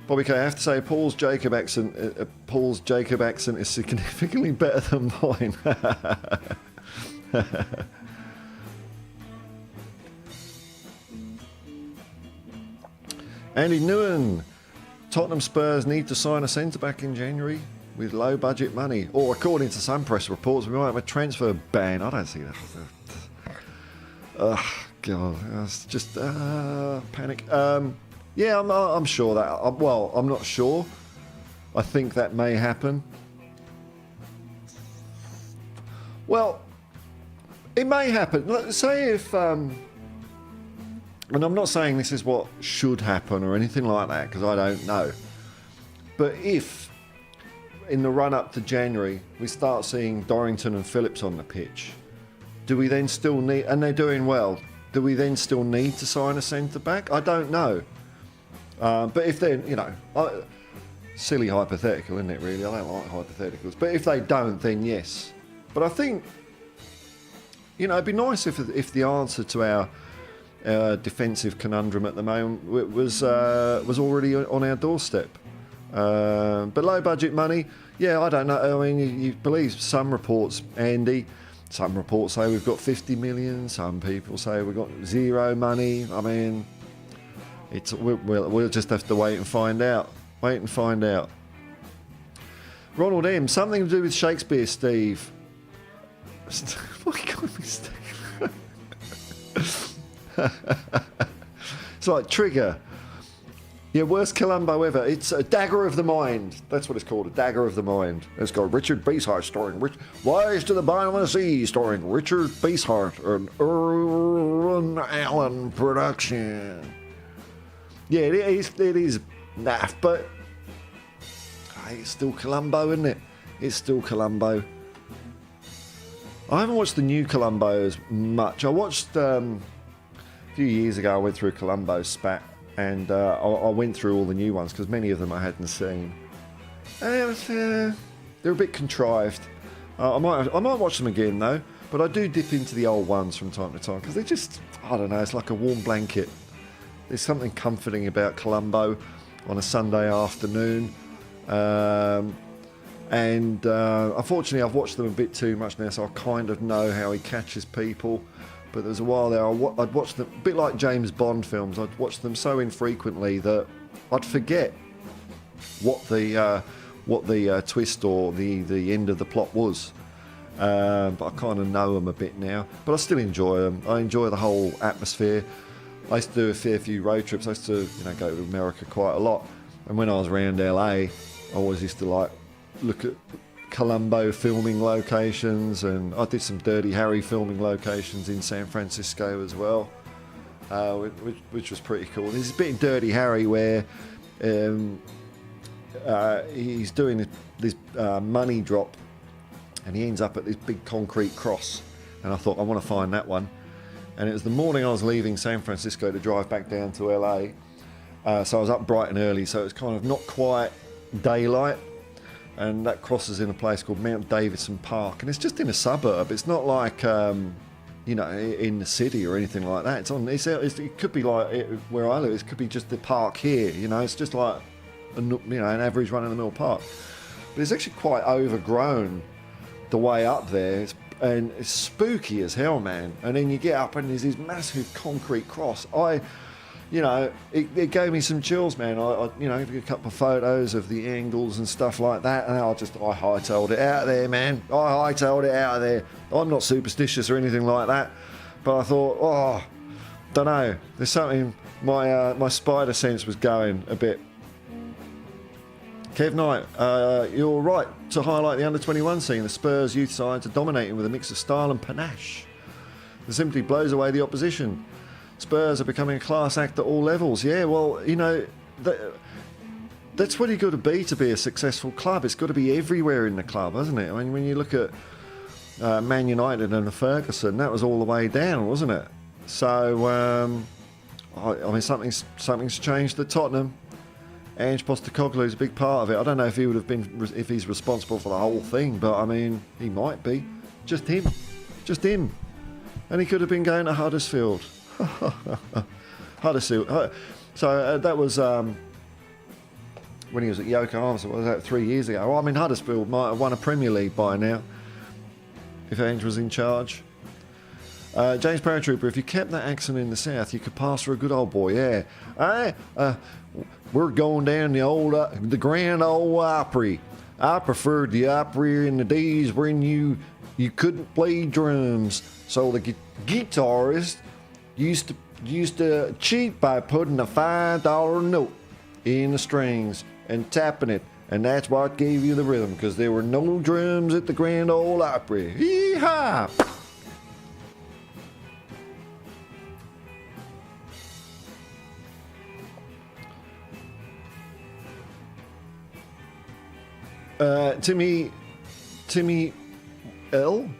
Bobby K, I have to say Paul's Jacob accent is significantly better than mine. Andy Newen, Tottenham Spurs need to sign a centre-back in January with low-budget money. Or, according to some press reports, we might have a transfer ban. I don't see that. God, it's just panic. Yeah, I'm sure that... I'm not sure. I think that may happen. Well, it may happen. Let's say if... and I'm not saying this is what should happen or anything like that, because I don't know. But if, in the run-up to January, we start seeing Dorrington and Phillips on the pitch, do we then still need... And they're doing well. Do we then still need to sign a centre-back? I don't know. But if they're, silly hypothetical, isn't it, really? I don't like hypotheticals. But if they don't, then yes. But I think, it'd be nice if the answer to our defensive conundrum at the moment was already on our doorstep. But low budget money, yeah, I don't know. I mean, you believe some reports, Andy. Some reports say we've got 50 million. Some people say we've got zero money. I mean, we'll just have to wait and find out. Ronald M. Something to do with Shakespeare, Steve. What are you calling me, Steve? It's like Trigger. Yeah, worst Columbo ever. It's a Dagger of the Mind. That's what it's called, a Dagger of the Mind. It's got Richard Beeshart starring Wise to the Bottom of the Sea starring Richard Beeshart, an Erwin Allen production. Yeah, it is naff, but it's still Columbo, isn't it? It's still Columbo. I haven't watched the new Columbo as much. I watched a few years ago. I went through Columbo's spat, and I went through all the new ones because many of them I hadn't seen. And they're a bit contrived. I might watch them again though, but I do dip into the old ones from time to time because they're just, I don't know, it's like a warm blanket. There's something comforting about Columbo on a Sunday afternoon. Unfortunately, I've watched them a bit too much now, so I kind of know how he catches people. But there was a while there, I'd watch them, a bit like James Bond films, I'd watch them so infrequently that I'd forget what the twist or the end of the plot was. But I kind of know them a bit now. But I still enjoy them. I enjoy the whole atmosphere. I used to do a fair few road trips. I used to go to America quite a lot. And when I was around LA, I always used to look at Columbo filming locations, and I did some Dirty Harry filming locations in San Francisco as well, which was pretty cool. There's a bit in Dirty Harry where he's doing this money drop, and he ends up at this big concrete cross, and I thought, I want to find that one. And it was the morning I was leaving San Francisco to drive back down to LA, so I was up bright and early, so it's kind of not quite daylight. And that crosses in a place called Mount Davidson Park, and it's just in a suburb. It's not like in the city or anything like that. It could be like where I live. It could be just the park here. It's just like an average run-of-the-mill park. But it's actually quite overgrown the way up there, and it's spooky as hell, man. And then you get up, and there's this massive concrete cross. It gave me some chills, man. I took a couple of photos of the angles and stuff like that, and I hightailed it out of there, man. I hightailed it out of there. I'm not superstitious or anything like that, but I thought, don't know. There's something. My spider sense was going a bit. Kev Knight, you're right to highlight the under-21 scene. The Spurs youth sides are dominating with a mix of style and panache that simply blows away the opposition. Spurs are becoming a class act at all levels. Yeah, well, that's what you've got to be a successful club. It's got to be everywhere in the club, hasn't it? I mean, when you look at Man United and Ferguson, that was all the way down, wasn't it? So, something's changed at Tottenham. Ange Postecoglou's a big part of it. I don't know if he would have been, if he's responsible for the whole thing, but I mean, he might be. Just him. And he could have been going to Huddersfield. Huddersfield. So that was when he was at Yokohama, so what was that, 3 years ago? Well, I mean, Huddersfield might have won a Premier League by now if Ange was in charge. James Paratrooper, if you kept that accent in the south, you could pass for a good old boy, yeah. We're going down the Grand Ole Opry. I preferred the Opry in the days when you couldn't play drums, so the guitarist used to cheat by putting a $5 note in the strings and tapping it, and that's what gave you the rhythm, because there were no drums at the Grand Ole Opry. Yee-haw! Timmy L.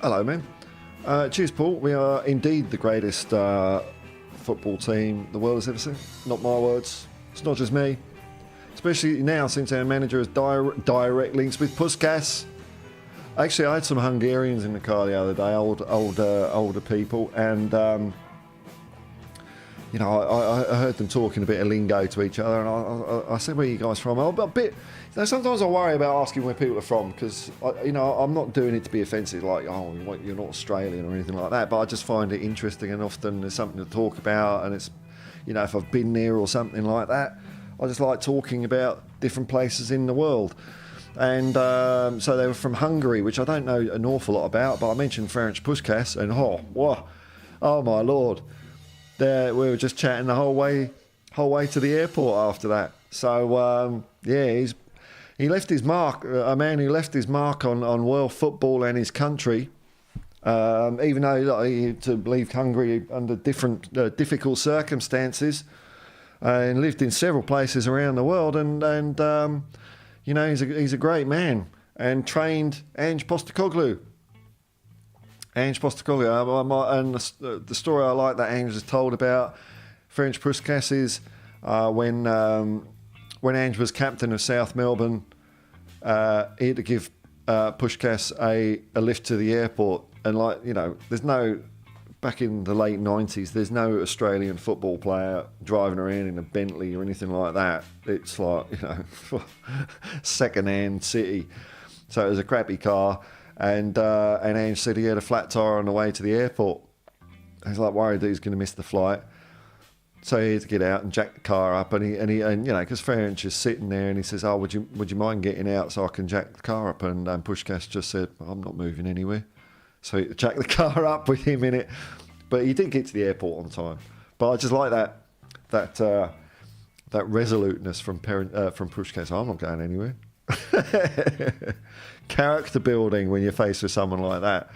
Hello, man. Cheers, Paul. We are indeed the greatest football team the world has ever seen. Not my words. It's not just me. Especially now, since our manager has direct links with Puskas. Actually, I had some Hungarians in the car the other day, older people, and you know, I heard them talking a bit of lingo to each other, and I said, "Where are you guys from?" I'm a bit. You know, sometimes I worry about asking where people are from, because you know, I'm not doing it to be offensive, like, oh, you're not Australian or anything like that. But I just find it interesting, and often there's something to talk about, and it's, you know, if I've been there or something like that, I just like talking about different places in the world. And so they were from Hungary, which I don't know an awful lot about, but I mentioned Ferenc Puskás, and oh my lord, we were just chatting the whole way to the airport after that. So yeah, he left his mark, a man who left his mark on world football and his country, even though he had to leave Hungary under different difficult circumstances, and lived in several places around the world, and you know, he's a great man, and trained Ange Postecoglou. And the story I like that Ange has told about Ferenc Puskás is when Ange was captain of South Melbourne, he had to give Puskás a lift to the airport, and, like, you know, back in the late 90s, there's no Australian football player driving around in a Bentley or anything like that. It's like, you know, second-hand city. So it was a crappy car, and Ange said he had a flat tyre on the way to the airport. He's like worried that he's going to miss the flight. So he had to get out and jack the car up, and he you know, because Ferenc is sitting there, and he says, "Oh, would you mind getting out so I can jack the car up?" And Puskás just said, "I'm not moving anywhere." So he jacked the car up with him in it, but he did get to the airport on time. But I just like that resoluteness from Puskás. I'm not going anywhere. Character building when you're faced with someone like that.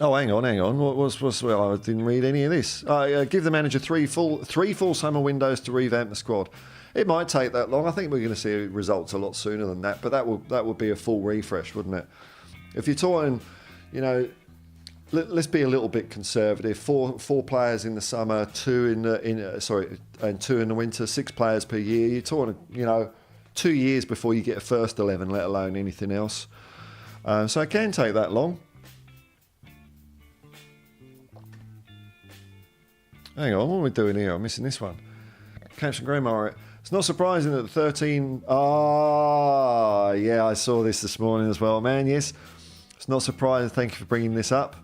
Oh, hang on. What was? Well, I didn't read any of this. Give the manager three full summer windows to revamp the squad. It might take that long. I think we're going to see results a lot sooner than that. But that would be a full refresh, wouldn't it? If you're talking, you know, let's be a little bit conservative. Four players in the summer, two in the winter. 6 players per year. You're talking, you know, 2 years before you get a first 11, let alone anything else. So it can take that long. Hang on, what are we doing here? I'm missing this one. Caption Grandma. It's not surprising that the 13... yeah, I saw this morning as well, man. Yes, it's not surprising. Thank you for bringing this up.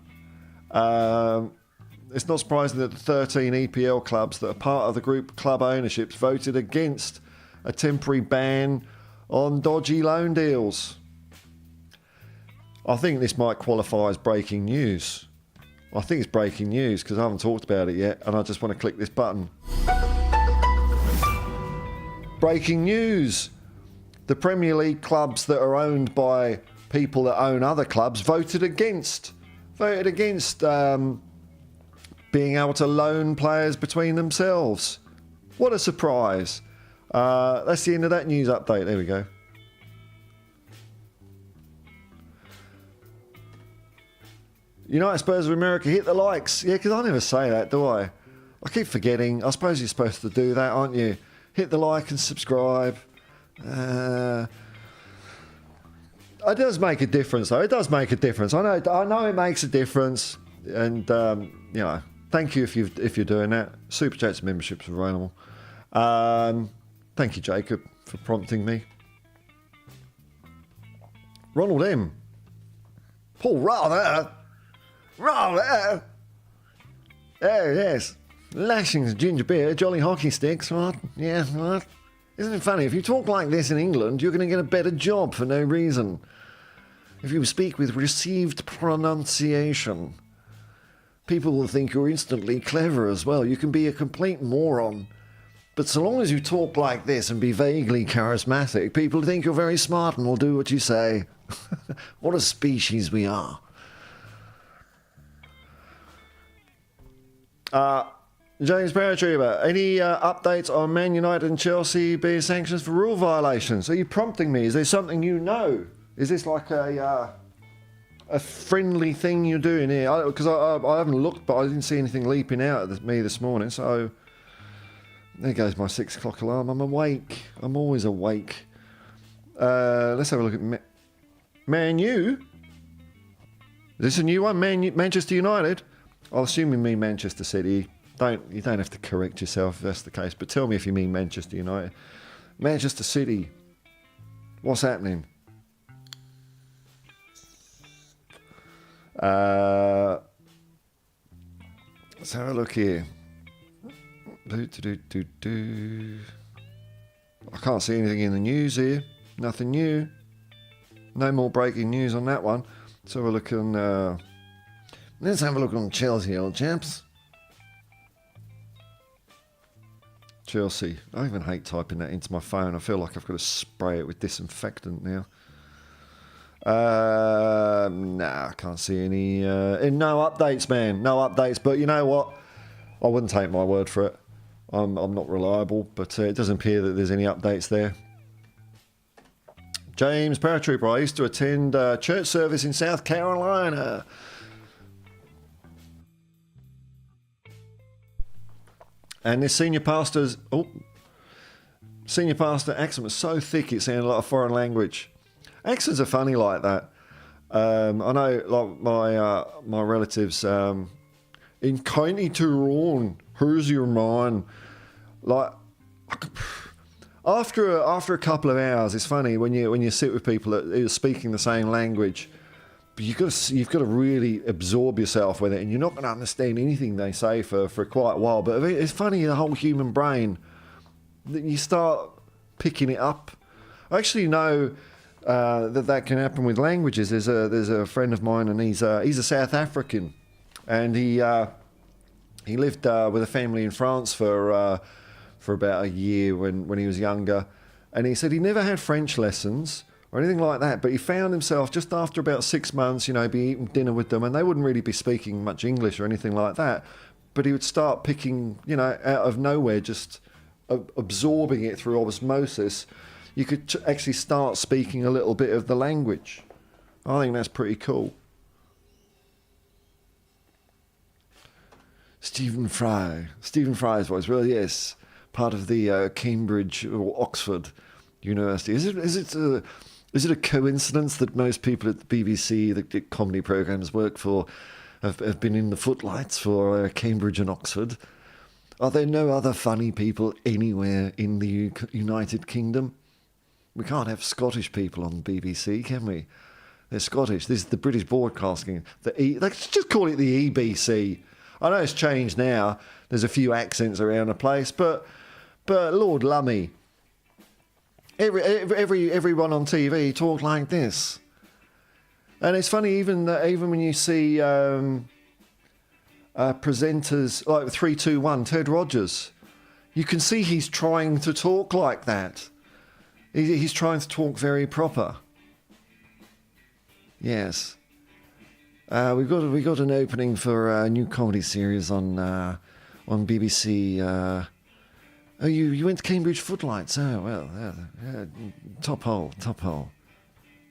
It's not surprising that the 13 EPL clubs that are part of the group club ownerships voted against a temporary ban on dodgy loan deals. I think this might qualify as breaking news. I think it's breaking news because I haven't talked about it yet, and I just want to click this button. Breaking news. The Premier League clubs that are owned by people that own other clubs voted against being able to loan players between themselves. What a surprise. That's the end of that news update. There we go. United Spurs of America, hit the likes. Yeah, because I never say that, do I? I keep forgetting. I suppose you're supposed to do that, aren't you? Hit the like and subscribe. It does make a difference, though. It does make a difference. I know it makes a difference. And, you know, thank you if you're doing that. Super Chats and memberships are available. Thank you, Jacob, for prompting me. Ronald M. Paul Rather. Oh, yes. Lashings, ginger beer, jolly hockey sticks. What? Yeah, what? Isn't it funny? If you talk like this in England, you're going to get a better job for no reason. If you speak with received pronunciation, people will think you're instantly clever as well. You can be a complete moron. But so long as you talk like this and be vaguely charismatic, people think you're very smart and will do what you say. What a species we are. James Paratrooper, any updates on Man United and Chelsea being sanctions for rule violations? Are you prompting me? Is there something you know? Is this like a friendly thing you're doing here? Because I haven't looked, but I didn't see anything leaping out at me this morning. So there goes my 6 o'clock alarm. I'm awake. I'm always awake. Let's have a look at Man U. Is this a new one? Manchester United? I'll assume you mean Manchester City. You don't have to correct yourself if that's the case, but tell me if you mean Manchester United. Manchester City. What's happening? Let's have a look here. I can't see anything in the news here. Nothing new. No more breaking news on that one. Let's have a look on... let's have a look on Chelsea, old chaps. Chelsea. I even hate typing that into my phone. I feel like I've got to spray it with disinfectant now. Nah, I can't see any. No updates, man. No updates. But you know what? I wouldn't take my word for it. I'm not reliable, but it doesn't appear that there's any updates there. James Paratrooper. I used to attend church service in South Carolina. And this senior pastor accent was so thick it sounded like a foreign language. Accents are funny like that. I know, like my relatives in County Tyrone. Who's your man? Like after a couple of hours, it's funny when you sit with people that are speaking the same language. But you've got to really absorb yourself with it, and you're not going to understand anything they say for quite a while. But it's funny, the whole human brain, that you start picking it up. I actually know that can happen with languages. There's a friend of mine, and he's a South African, and he lived with a family in France for about a year when he was younger, and he said he never had French lessons or anything like that, but he found himself just after about 6 months, be eating dinner with them, and they wouldn't really be speaking much English or anything like that, but he would start picking, out of nowhere, just absorbing it through osmosis. You could actually start speaking a little bit of the language. I think that's pretty cool. Stephen Fry's voice, well, yes, part of the Cambridge or Oxford University. Is it a coincidence that most people at the BBC, the comedy programmes work for, have been in the footlights for Cambridge and Oxford? Are there no other funny people anywhere in the United Kingdom? We can't have Scottish people on the BBC, can we? They're Scottish. This is the British Broadcasting. Let's just call it the EBC. I know it's changed now. There's a few accents around the place, but Lord Lummy. Everyone on TV talk like this, and it's funny even when you see presenters like 321 Ted Rogers, you can see he's trying to talk like that. He's trying to talk very proper. Yes, we got an opening for a new comedy series on BBC. Oh, you went to Cambridge Footlights. Oh, well, top hole.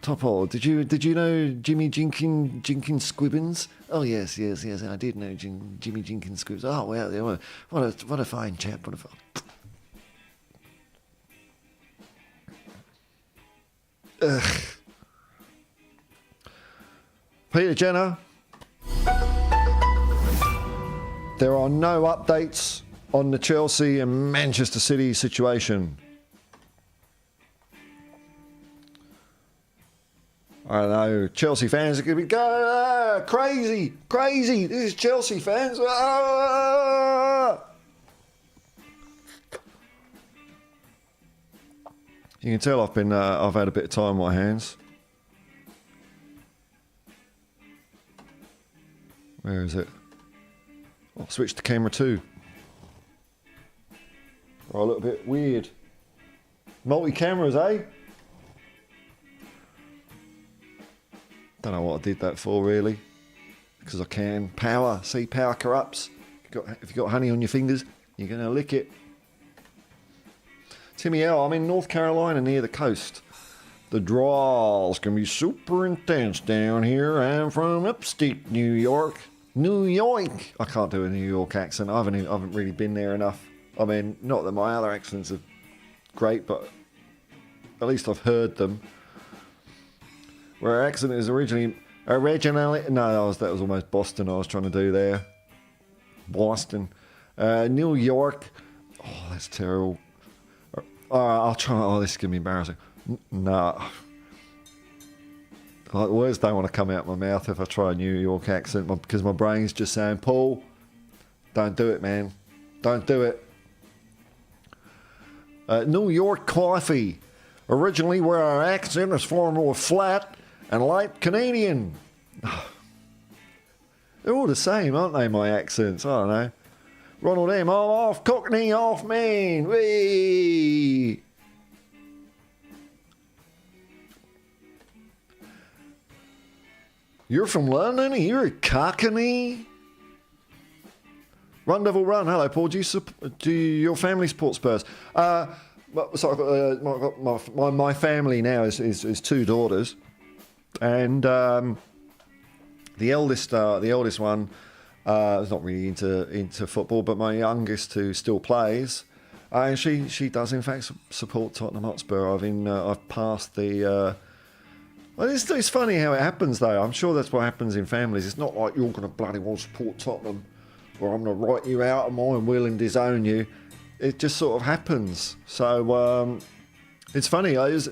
Topo, did you know Jimmy Jenkins Squibbins? Oh yes, I did know Jimmy Jenkins Squibbins. Oh well, yeah, what a fine chap. What a fine. Ugh. Peter Jenner, there are no updates on the Chelsea and Manchester City situation. I don't know, Chelsea fans are going to be going crazy. This is Chelsea fans. You can tell I've had a bit of time on my hands. Where is it? I'll switch to camera 2. Oh, a little bit weird. Multi-cameras, eh? Don't know what I did that for, really. Because I can. Power. See, power corrupts. If you've got honey on your fingers, you're going to lick it. Timmy L, I'm in North Carolina near the coast. The draws can be super intense down here. I'm from upstate New York. New York! I can't do a New York accent. I haven't really been there enough. I mean, not that my other accents are great, but at least I've heard them. Where our accent is originally... No, that was almost Boston I was trying to do there. Boston. New York. Oh, that's terrible. I'll try... Oh, this is going to be embarrassing. Nah. Like, the words don't want to come out my mouth if I try a New York accent because my brain's just saying, Paul, don't do it, man. Don't do it. New York coffee. Originally where our accent is far more flat and light Canadian. They're all the same, aren't they, my accents? I don't know. Ronald M. I'm off Cockney, off Maine. Whee! You're from London? You're a Cockney? Run Devil Run. Hello, Paul. Do your family support Spurs? My family now is 2 daughters, and the eldest one is not really into football, but my youngest, who still plays, and she does in fact support Tottenham Hotspur. I've passed the. Well, it's funny how it happens, though. I'm sure that's what happens in families. It's not like you're going to bloody well support Tottenham, or I'm going to write you out of my will and disown you. It just sort of happens. So it's funny. It's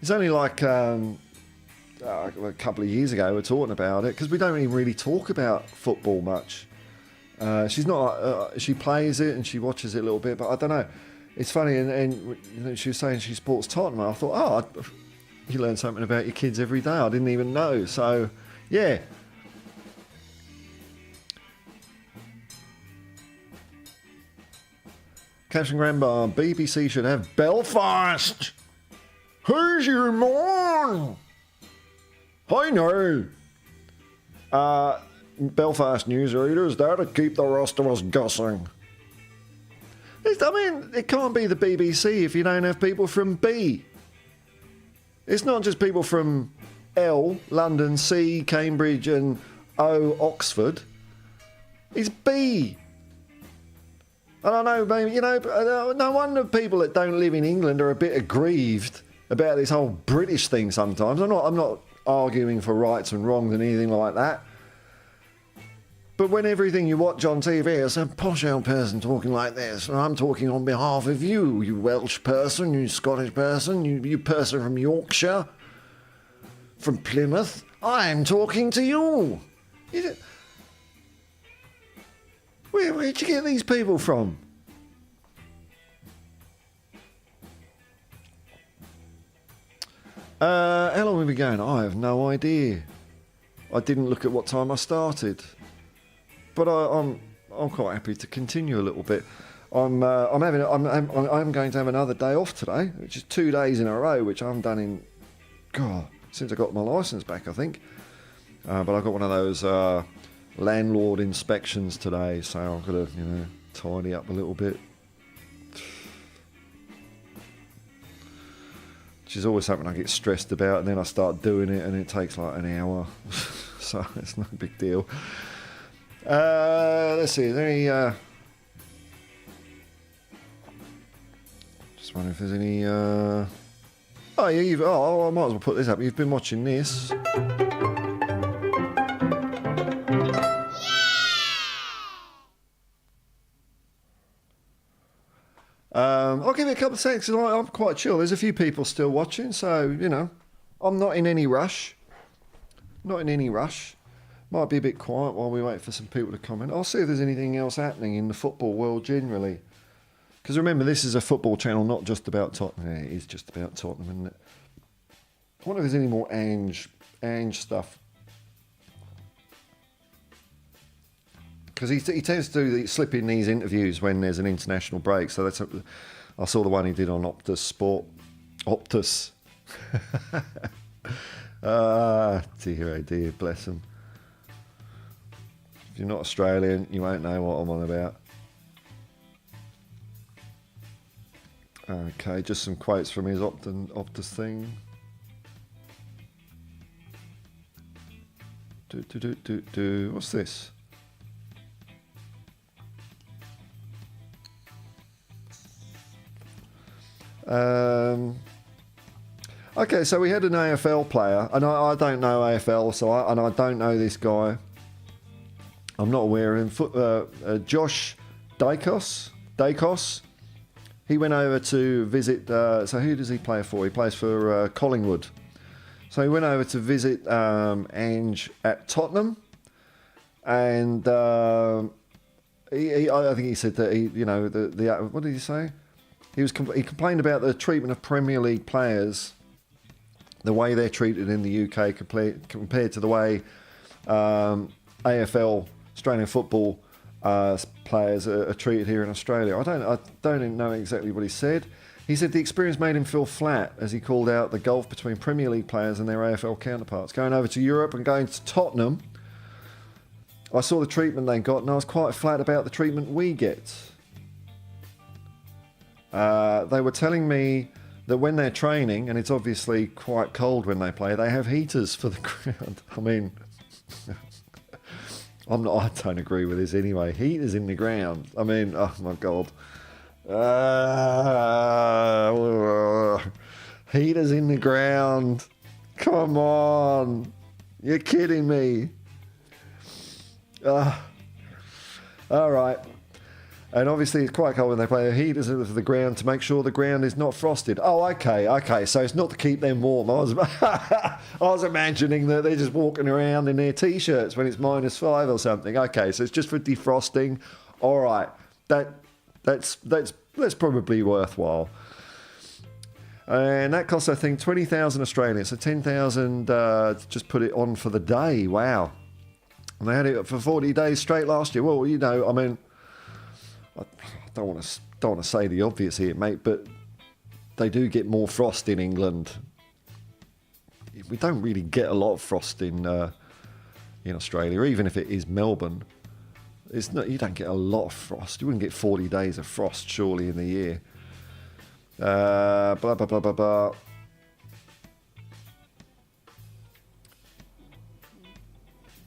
only like a couple of years ago we were talking about it, because we don't even really talk about football much. She's not. She plays it and she watches it a little bit, but I don't know. It's funny, and you know, she was saying she supports Tottenham. I thought, you learn something about your kids every day. I didn't even know. So, yeah. Captain Grandma, BBC should have Belfast. Who's your mom? I know. Belfast newsreaders, that'll keep the rest of us guessing. I mean, it can't be the BBC if you don't have people from B. It's not just people from L, London, C, Cambridge, and O, Oxford. It's B. I don't know, maybe, you know, no wonder people that don't live in England are a bit aggrieved about this whole British thing sometimes. I'm not arguing for rights and wrongs and anything like that. But when everything you watch on TV is a posh old person talking like this, and I'm talking on behalf of you, you Welsh person, you Scottish person, you person from Yorkshire, from Plymouth, I'm talking to you. Where'd you get these people from? How long have we been going? I have no idea. I didn't look at what time I started. But I'm quite happy to continue a little bit. I'm going to have another day off today, which is 2 days in a row, which I haven't done since I got my licence back, I think. But I got one of those landlord inspections today, so I've got to tidy up a little bit. is always something I get stressed about, and then I start doing it, and it takes like an hour. So it's no big deal. Let's see, is there any... just wondering if there's any... Oh, yeah, I might as well put this up. You've been watching this. I'll give it a couple of seconds. I'm quite chill. There's a few people still watching, so, you know, I'm not in any rush. Not in any rush. Might be a bit quiet while we wait for some people to comment. I'll see if there's anything else happening in the football world generally. Because remember, this is a football channel, not just about Tottenham. Yeah, it is just about Tottenham, isn't it? I wonder if there's any more Ange stuff. Because he tends to slip in these interviews when there's an international break. So I saw the one he did on Optus Sport. Optus. Dear, oh dear, bless him. If you're not Australian, you won't know what I'm on about. Okay, just some quotes from his Optus thing. What's this? Okay, so we had an AFL player, and I don't know AFL, so I don't know this guy. I'm not aware of him. Josh Dacos. He went over to visit. So who does he play for? He plays for Collingwood. So he went over to visit Ange at Tottenham, and I think he said that what did he say? He complained about the treatment of Premier League players, the way they're treated in the UK compared to the way AFL, Australian football players are treated here in Australia. I don't know exactly what he said. He said the experience made him feel flat as he called out the gulf between Premier League players and their AFL counterparts. Going over to Europe and going to Tottenham, I saw the treatment they got, and I was quite flat about the treatment we get. They were telling me that when they're training, and it's obviously quite cold when they play, they have heaters for the ground. I mean, I don't agree with this anyway. Heaters in the ground. I mean, oh my God. Heaters in the ground. Come on. You're kidding me. All right. And obviously it's quite cold when they play the heaters into the ground to make sure the ground is not frosted. Oh, okay. So it's not to keep them warm. I was imagining that they're just walking around in their T-shirts when it's -5 or something. Okay, so it's just for defrosting. All right, that's probably worthwhile. And that costs, I think, 20,000 Australian. So 10,000. Just put it on for the day. Wow. And they had it for 40 days straight last year. Well, you know, I mean, I don't want to say the obvious here, mate, but they do get more frost in England. We don't really get a lot of frost in Australia, even if it is Melbourne. It's not. You don't get a lot of frost. You wouldn't get 40 days of frost, surely, in the year. Blah, blah, blah, blah, blah.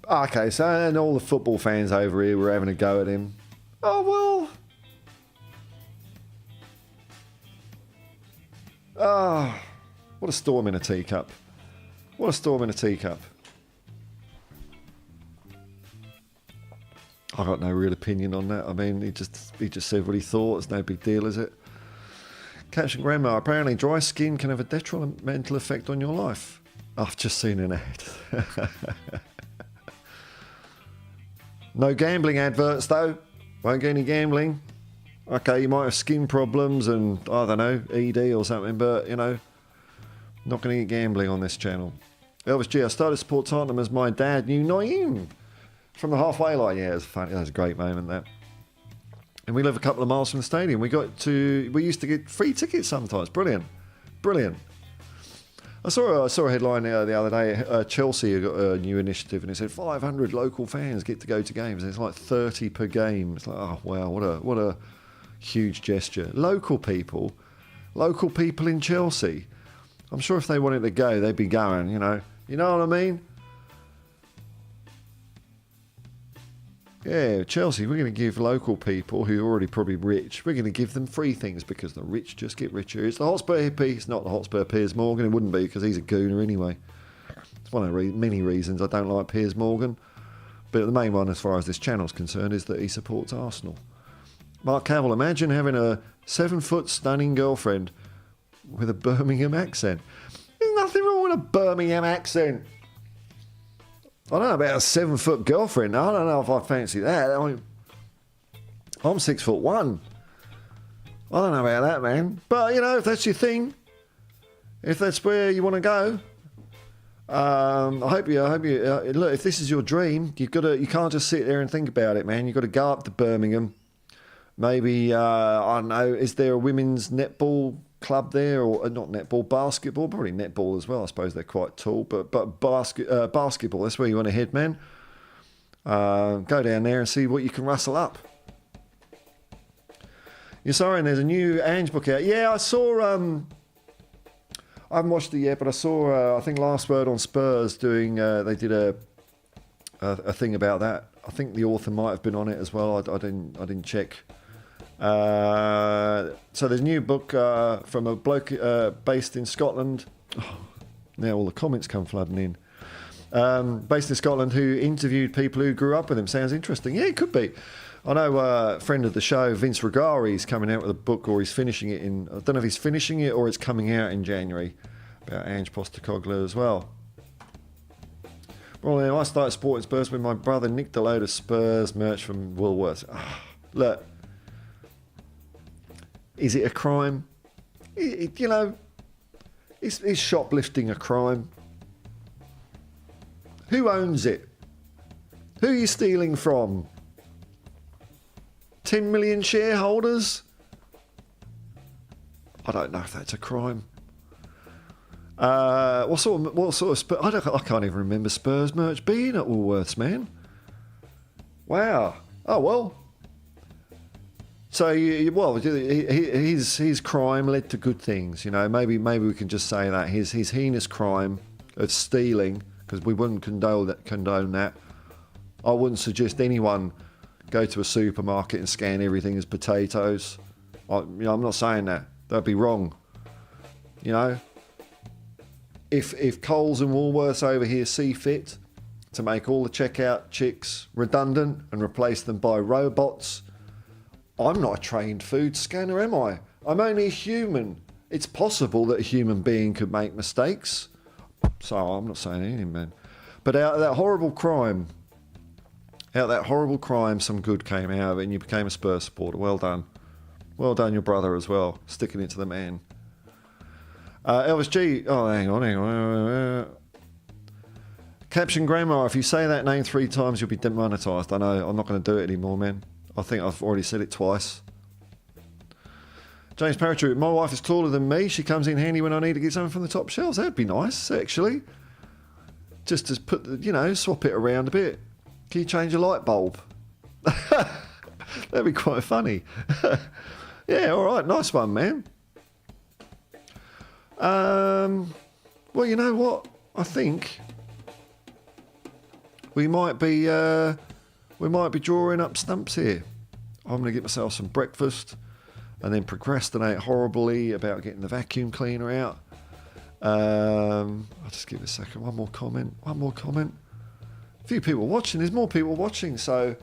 Okay, so and all the football fans over here were having a go at him. Oh, well. Ah, what a storm in a teacup. What a storm in a teacup. I got no real opinion on that. I mean, he just said what he thought. It's no big deal, is it? Caption Grandma, apparently dry skin can have a detrimental effect on your life. I've just seen an ad. No gambling adverts, though. Won't get any gambling. Okay, you might have skin problems and, I don't know, ED or something, but, you know, not going to get gambling on this channel. Elvis G, I started to support Tottenham as my dad knew Naeem from the halfway line. Yeah, it was funny. That was a great moment, that. And we live a couple of miles from the stadium. We used to get free tickets sometimes. Brilliant. I saw a headline the other day. Chelsea got a new initiative, and it said 500 local fans get to go to games, and it's like 30 per game. It's like, oh wow, what a huge gesture. Local people in Chelsea. I'm sure if they wanted to go, they'd be going, you know. You know what I mean? Yeah, Chelsea, we're going to give local people who are already probably rich, we're going to give them free things because the rich just get richer. It's the Hotspur Hippie. It's not the Hotspur Piers Morgan. It wouldn't be because he's a gooner anyway. It's one of the many reasons I don't like Piers Morgan. But the main one, as far as this channel's concerned, is that he supports Arsenal. Mark Cavill, imagine having a 7-foot stunning girlfriend with a Birmingham accent. There's nothing wrong with a Birmingham accent. I don't know about a 7-foot girlfriend. I don't know if I fancy that. I'm 6'1". I don't know about that, man. But, you know, if that's your thing, if that's where you want to go, I hope you look, if this is your dream, you can't just sit there and think about it, man. You've got to go up to Birmingham. Maybe, I don't know, is there a women's netball club there, or not netball, basketball, probably netball as well. I suppose they're quite tall, but basketball, that's where you want to head, man. Go down there and see what you can rustle up. You're sorry, and there's a new Ange book out. Yeah, I saw, I haven't watched it yet, but I saw, I think Last Word on Spurs doing, they did a thing about that. I think the author might have been on it as well. I didn't check. So there's a new book from a bloke based in Scotland. Oh, now all the comments come flooding in. Based in Scotland, who interviewed people who grew up with him. Sounds interesting. Yeah, it could be. I know a friend of the show, Vince Regari, is coming out with a book, or he's finishing it in. I don't know if he's finishing it or it's coming out in January, about Ange Postecoglou as well. Well, then I started supporting Spurs when my brother nicked a load of Spurs merch from Woolworths. Look. Is it a crime? You know, is shoplifting a crime? Who owns it? Who are you stealing from? 10 million shareholders? I don't know if that's a crime. What sort of Spurs? I can't even remember Spurs merch being at Woolworths, man. Wow. Oh well. So, his crime led to good things, you know. Maybe we can just say that his heinous crime of stealing, because we wouldn't condone that. I wouldn't suggest anyone go to a supermarket and scan everything as potatoes. I'm not saying that. That'd be wrong. You know, if Coles and Woolworths over here see fit to make all the checkout chicks redundant and replace them by robots. I'm not a trained food scanner, am I? I'm only a human. It's possible that a human being could make mistakes. So I'm not saying anything, man. But out of that horrible crime, some good came out of it, and you became a Spurs supporter. Well done. Well done, your brother as well, sticking it to the man. Elvis G. Oh, hang on. Caption Grammar, if you say that name 3 times, you'll be demonetised. I know, I'm not going to do it anymore, man. I think I've already said it twice. James Paratroop, my wife is taller than me. She comes in handy when I need to get something from the top shelves. That'd be nice, actually. Just to put, swap it around a bit. Can you change a light bulb? That'd be quite funny. Yeah, all right. Nice one, man. Well, you know what? I think we might be drawing up stumps here. I'm going to get myself some breakfast and then procrastinate horribly about getting the vacuum cleaner out. I'll just give it a second. One more comment. A few people watching. There's more people watching, so...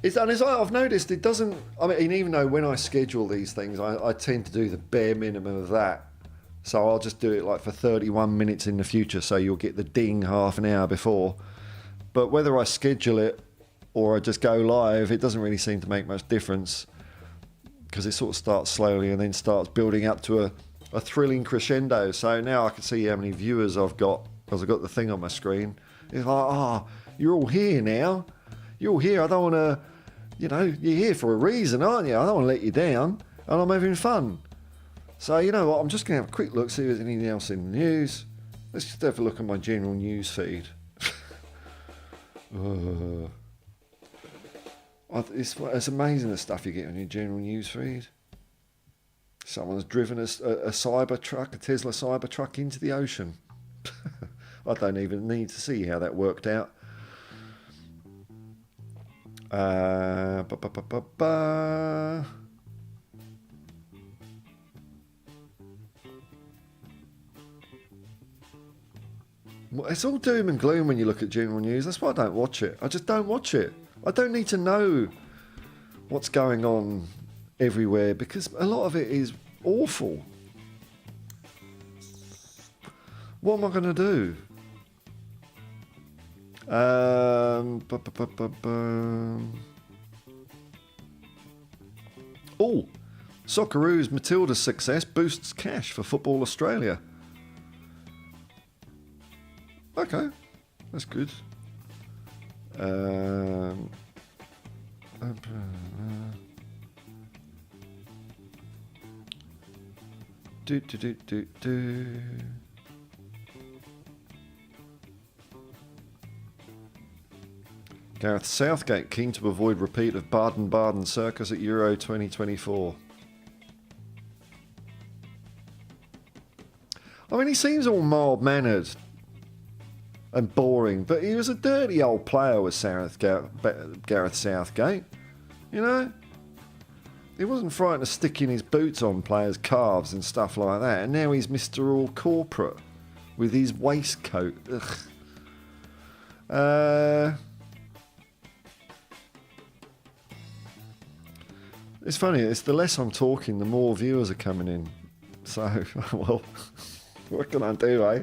As I've noticed, it doesn't... I mean, even though when I schedule these things, I tend to do the bare minimum of that. So I'll just do it like for 31 minutes in the future, so you'll get the ding half an hour before. But whether I schedule it or I just go live, it doesn't really seem to make much difference, because it sort of starts slowly and then starts building up to a thrilling crescendo. So now I can see how many viewers I've got, because I've got the thing on my screen. It's like, you're all here now. You're all here. I don't want to, you're here for a reason, aren't you? I don't want to let you down, and I'm having fun. So, you know what? I'm just going to have a quick look, see if there's anything else in the news. Let's just have a look at my general news feed. It's amazing the stuff you get on your general news feed. Someone's driven a cyber truck, a Tesla cyber truck, into the ocean. I don't even need to see how that worked out. It's all doom and gloom when you look at general news. That's why I don't watch it. I just don't watch it. I don't need to know what's going on everywhere because a lot of it is awful. What am I going to do? Oh, Socceroos Matilda's success boosts cash for Football Australia. Okay, that's good. Gareth Southgate keen to avoid repeat of Baden-Baden circus at Euro 2024. I mean, he seems all mild-mannered and boring, but he was a dirty old player with Gareth Southgate, you know? He wasn't frightened of sticking his boots on players' calves and stuff like that, and now he's Mr. All Corporate with his waistcoat. Ugh. It's funny, it's the less I'm talking, the more viewers are coming in. So, well, what can I do, eh?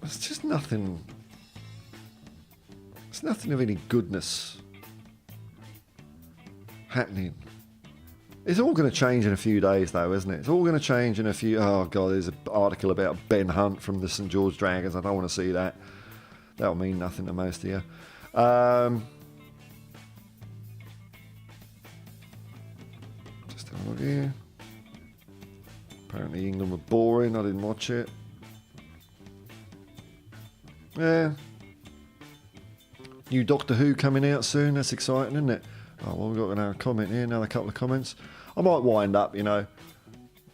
It's just nothing. It's nothing of any goodness happening. It's all going to change in a few days, though, isn't it? It's all going to change in a few... Oh, God, there's an article about Ben Hunt from the St George Dragons. I don't want to see that. That'll mean nothing to most of you. Just have a look here. Apparently England were boring. I didn't watch it. Yeah. New Doctor Who coming out soon. That's exciting, isn't it? Oh, well, we've got another comment here. Another couple of comments. I might wind up, you know.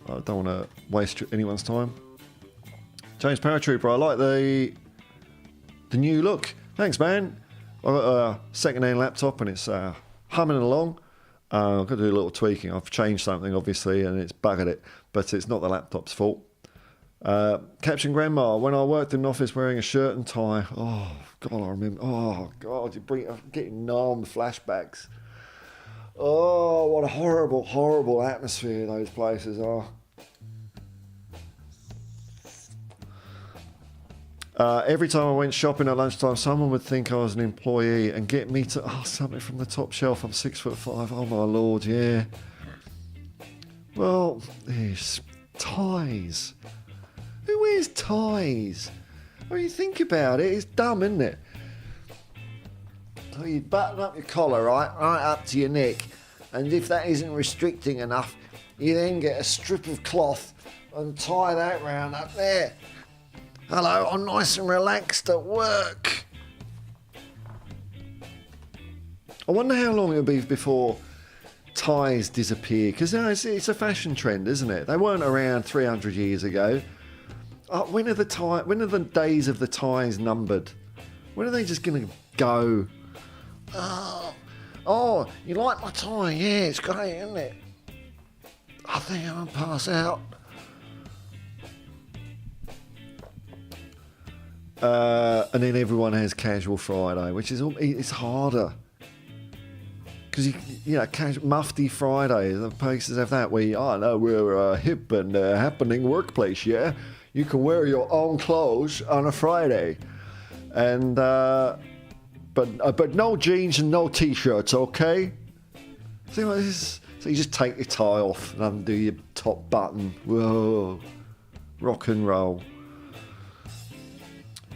I don't want to waste anyone's time. James Paratrooper, I like the new look. Thanks, man. I've got a second-hand laptop and it's humming along. I've got to do a little tweaking. I've changed something, obviously, and it's buggered it. But it's not the laptop's fault. Caption Grandma, when I worked in an office wearing a shirt and tie. Oh, God, I remember. Oh, God, I'm getting numb flashbacks. Oh, what a horrible, horrible atmosphere those places are. Every time I went shopping at lunchtime, someone would think I was an employee and get me to something from the top shelf. I'm 6'5". Oh my Lord, yeah. Well, there's ties. Who wears ties? I mean, think about it. It's dumb, isn't it? So you button up your collar, right up to your neck, and if that isn't restricting enough, you then get a strip of cloth and tie that round up there. Hello, I'm nice and relaxed at work. I wonder how long it'll be before ties disappear, because it's a fashion trend, isn't it? They weren't around 300 years ago. When are the days of the ties numbered? When are they just going to go? Oh, you like my tie? Yeah, it's great, isn't it? I think I'm going to pass out. And then everyone has Casual Friday, which is it's harder. Because, Mufti Friday, the places have that where, we're a hip and happening workplace, yeah? You can wear your own clothes on a Friday. And, but no jeans and no t-shirts, okay? So you just take your tie off and undo your top button. Whoa. Rock and roll.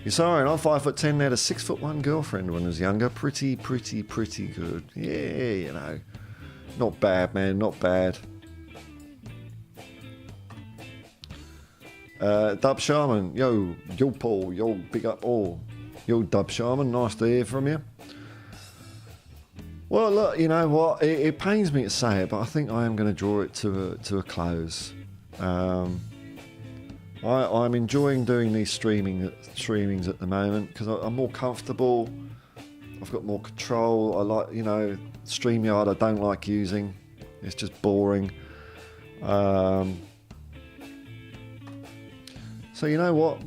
You're sorry, I'm 5'10", had a 6'1" girlfriend when I was younger. Pretty good. Yeah, Not bad, man, not bad. Dub Shaman, yo Paul, yo big up all, yo Dub Shaman, nice to hear from you. Well, look, you know what? It pains me to say it, but I think I am going to draw it to a close. I'm enjoying doing these streamings at the moment because I'm more comfortable. I've got more control. I like, you know, StreamYard I don't like using. It's just boring. So you know what?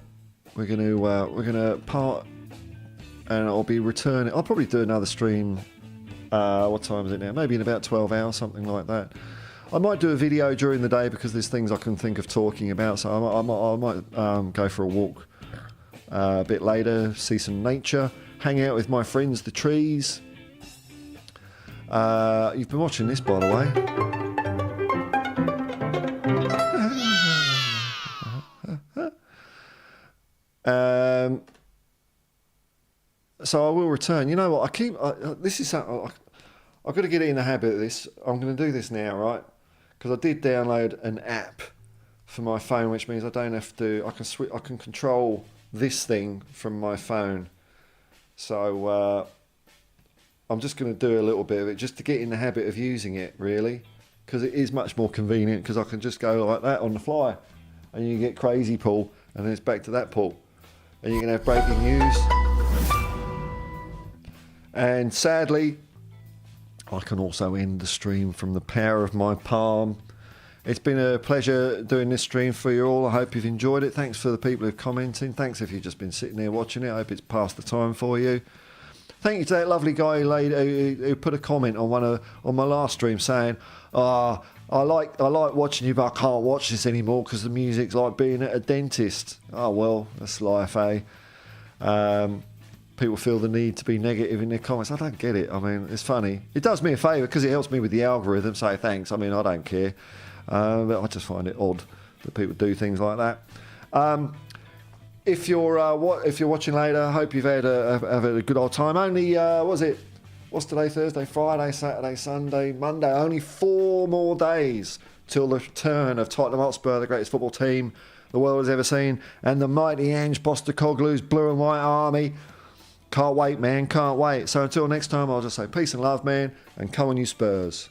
We're gonna part, and I'll be returning. I'll probably do another stream. What time is it now? Maybe in about 12 hours, something like that. I might do a video during the day because there's things I can think of talking about. So I might go for a walk a bit later, see some nature, hang out with my friends, the trees. You've been watching this, by the way. So I will return. You know what? This is something. I've got to get in the habit of this. I'm going to do this now, right? Because I did download an app for my phone, which means I don't have to. I can control this thing from my phone. So I'm just going to do a little bit of it just to get in the habit of using it, really, because it is much more convenient. Because I can just go like that on the fly, and you get crazy Paul, and then it's back to that Paul, and you can have breaking news. And sadly, I can also end the stream from the power of my palm. It's been a pleasure doing this stream for you all. I hope you've enjoyed it. Thanks for the people who've commented. Thanks if you've just been sitting there watching it. I hope it's passed the time for you. Thank you to that lovely guy who put a comment on my last stream saying, I like watching you, but I can't watch this anymore because the music's like being at a dentist. Oh well, that's life, eh? People feel the need to be negative in their comments. I don't get it. I mean, it's funny. It does me a favour because it helps me with the algorithm. Say thanks. I mean, I don't care. But I just find it odd that people do things like that. If you're watching later, I hope you've had a good old time. Only what's today? Thursday, Friday, Saturday, Sunday, Monday. Only 4 more days till the return of Tottenham Hotspur, the greatest football team the world has ever seen, and the mighty Ange Postecoglou's blue and white army. Can't wait, man. Can't wait. So until next time, I'll just say peace and love, man, and come on, you Spurs.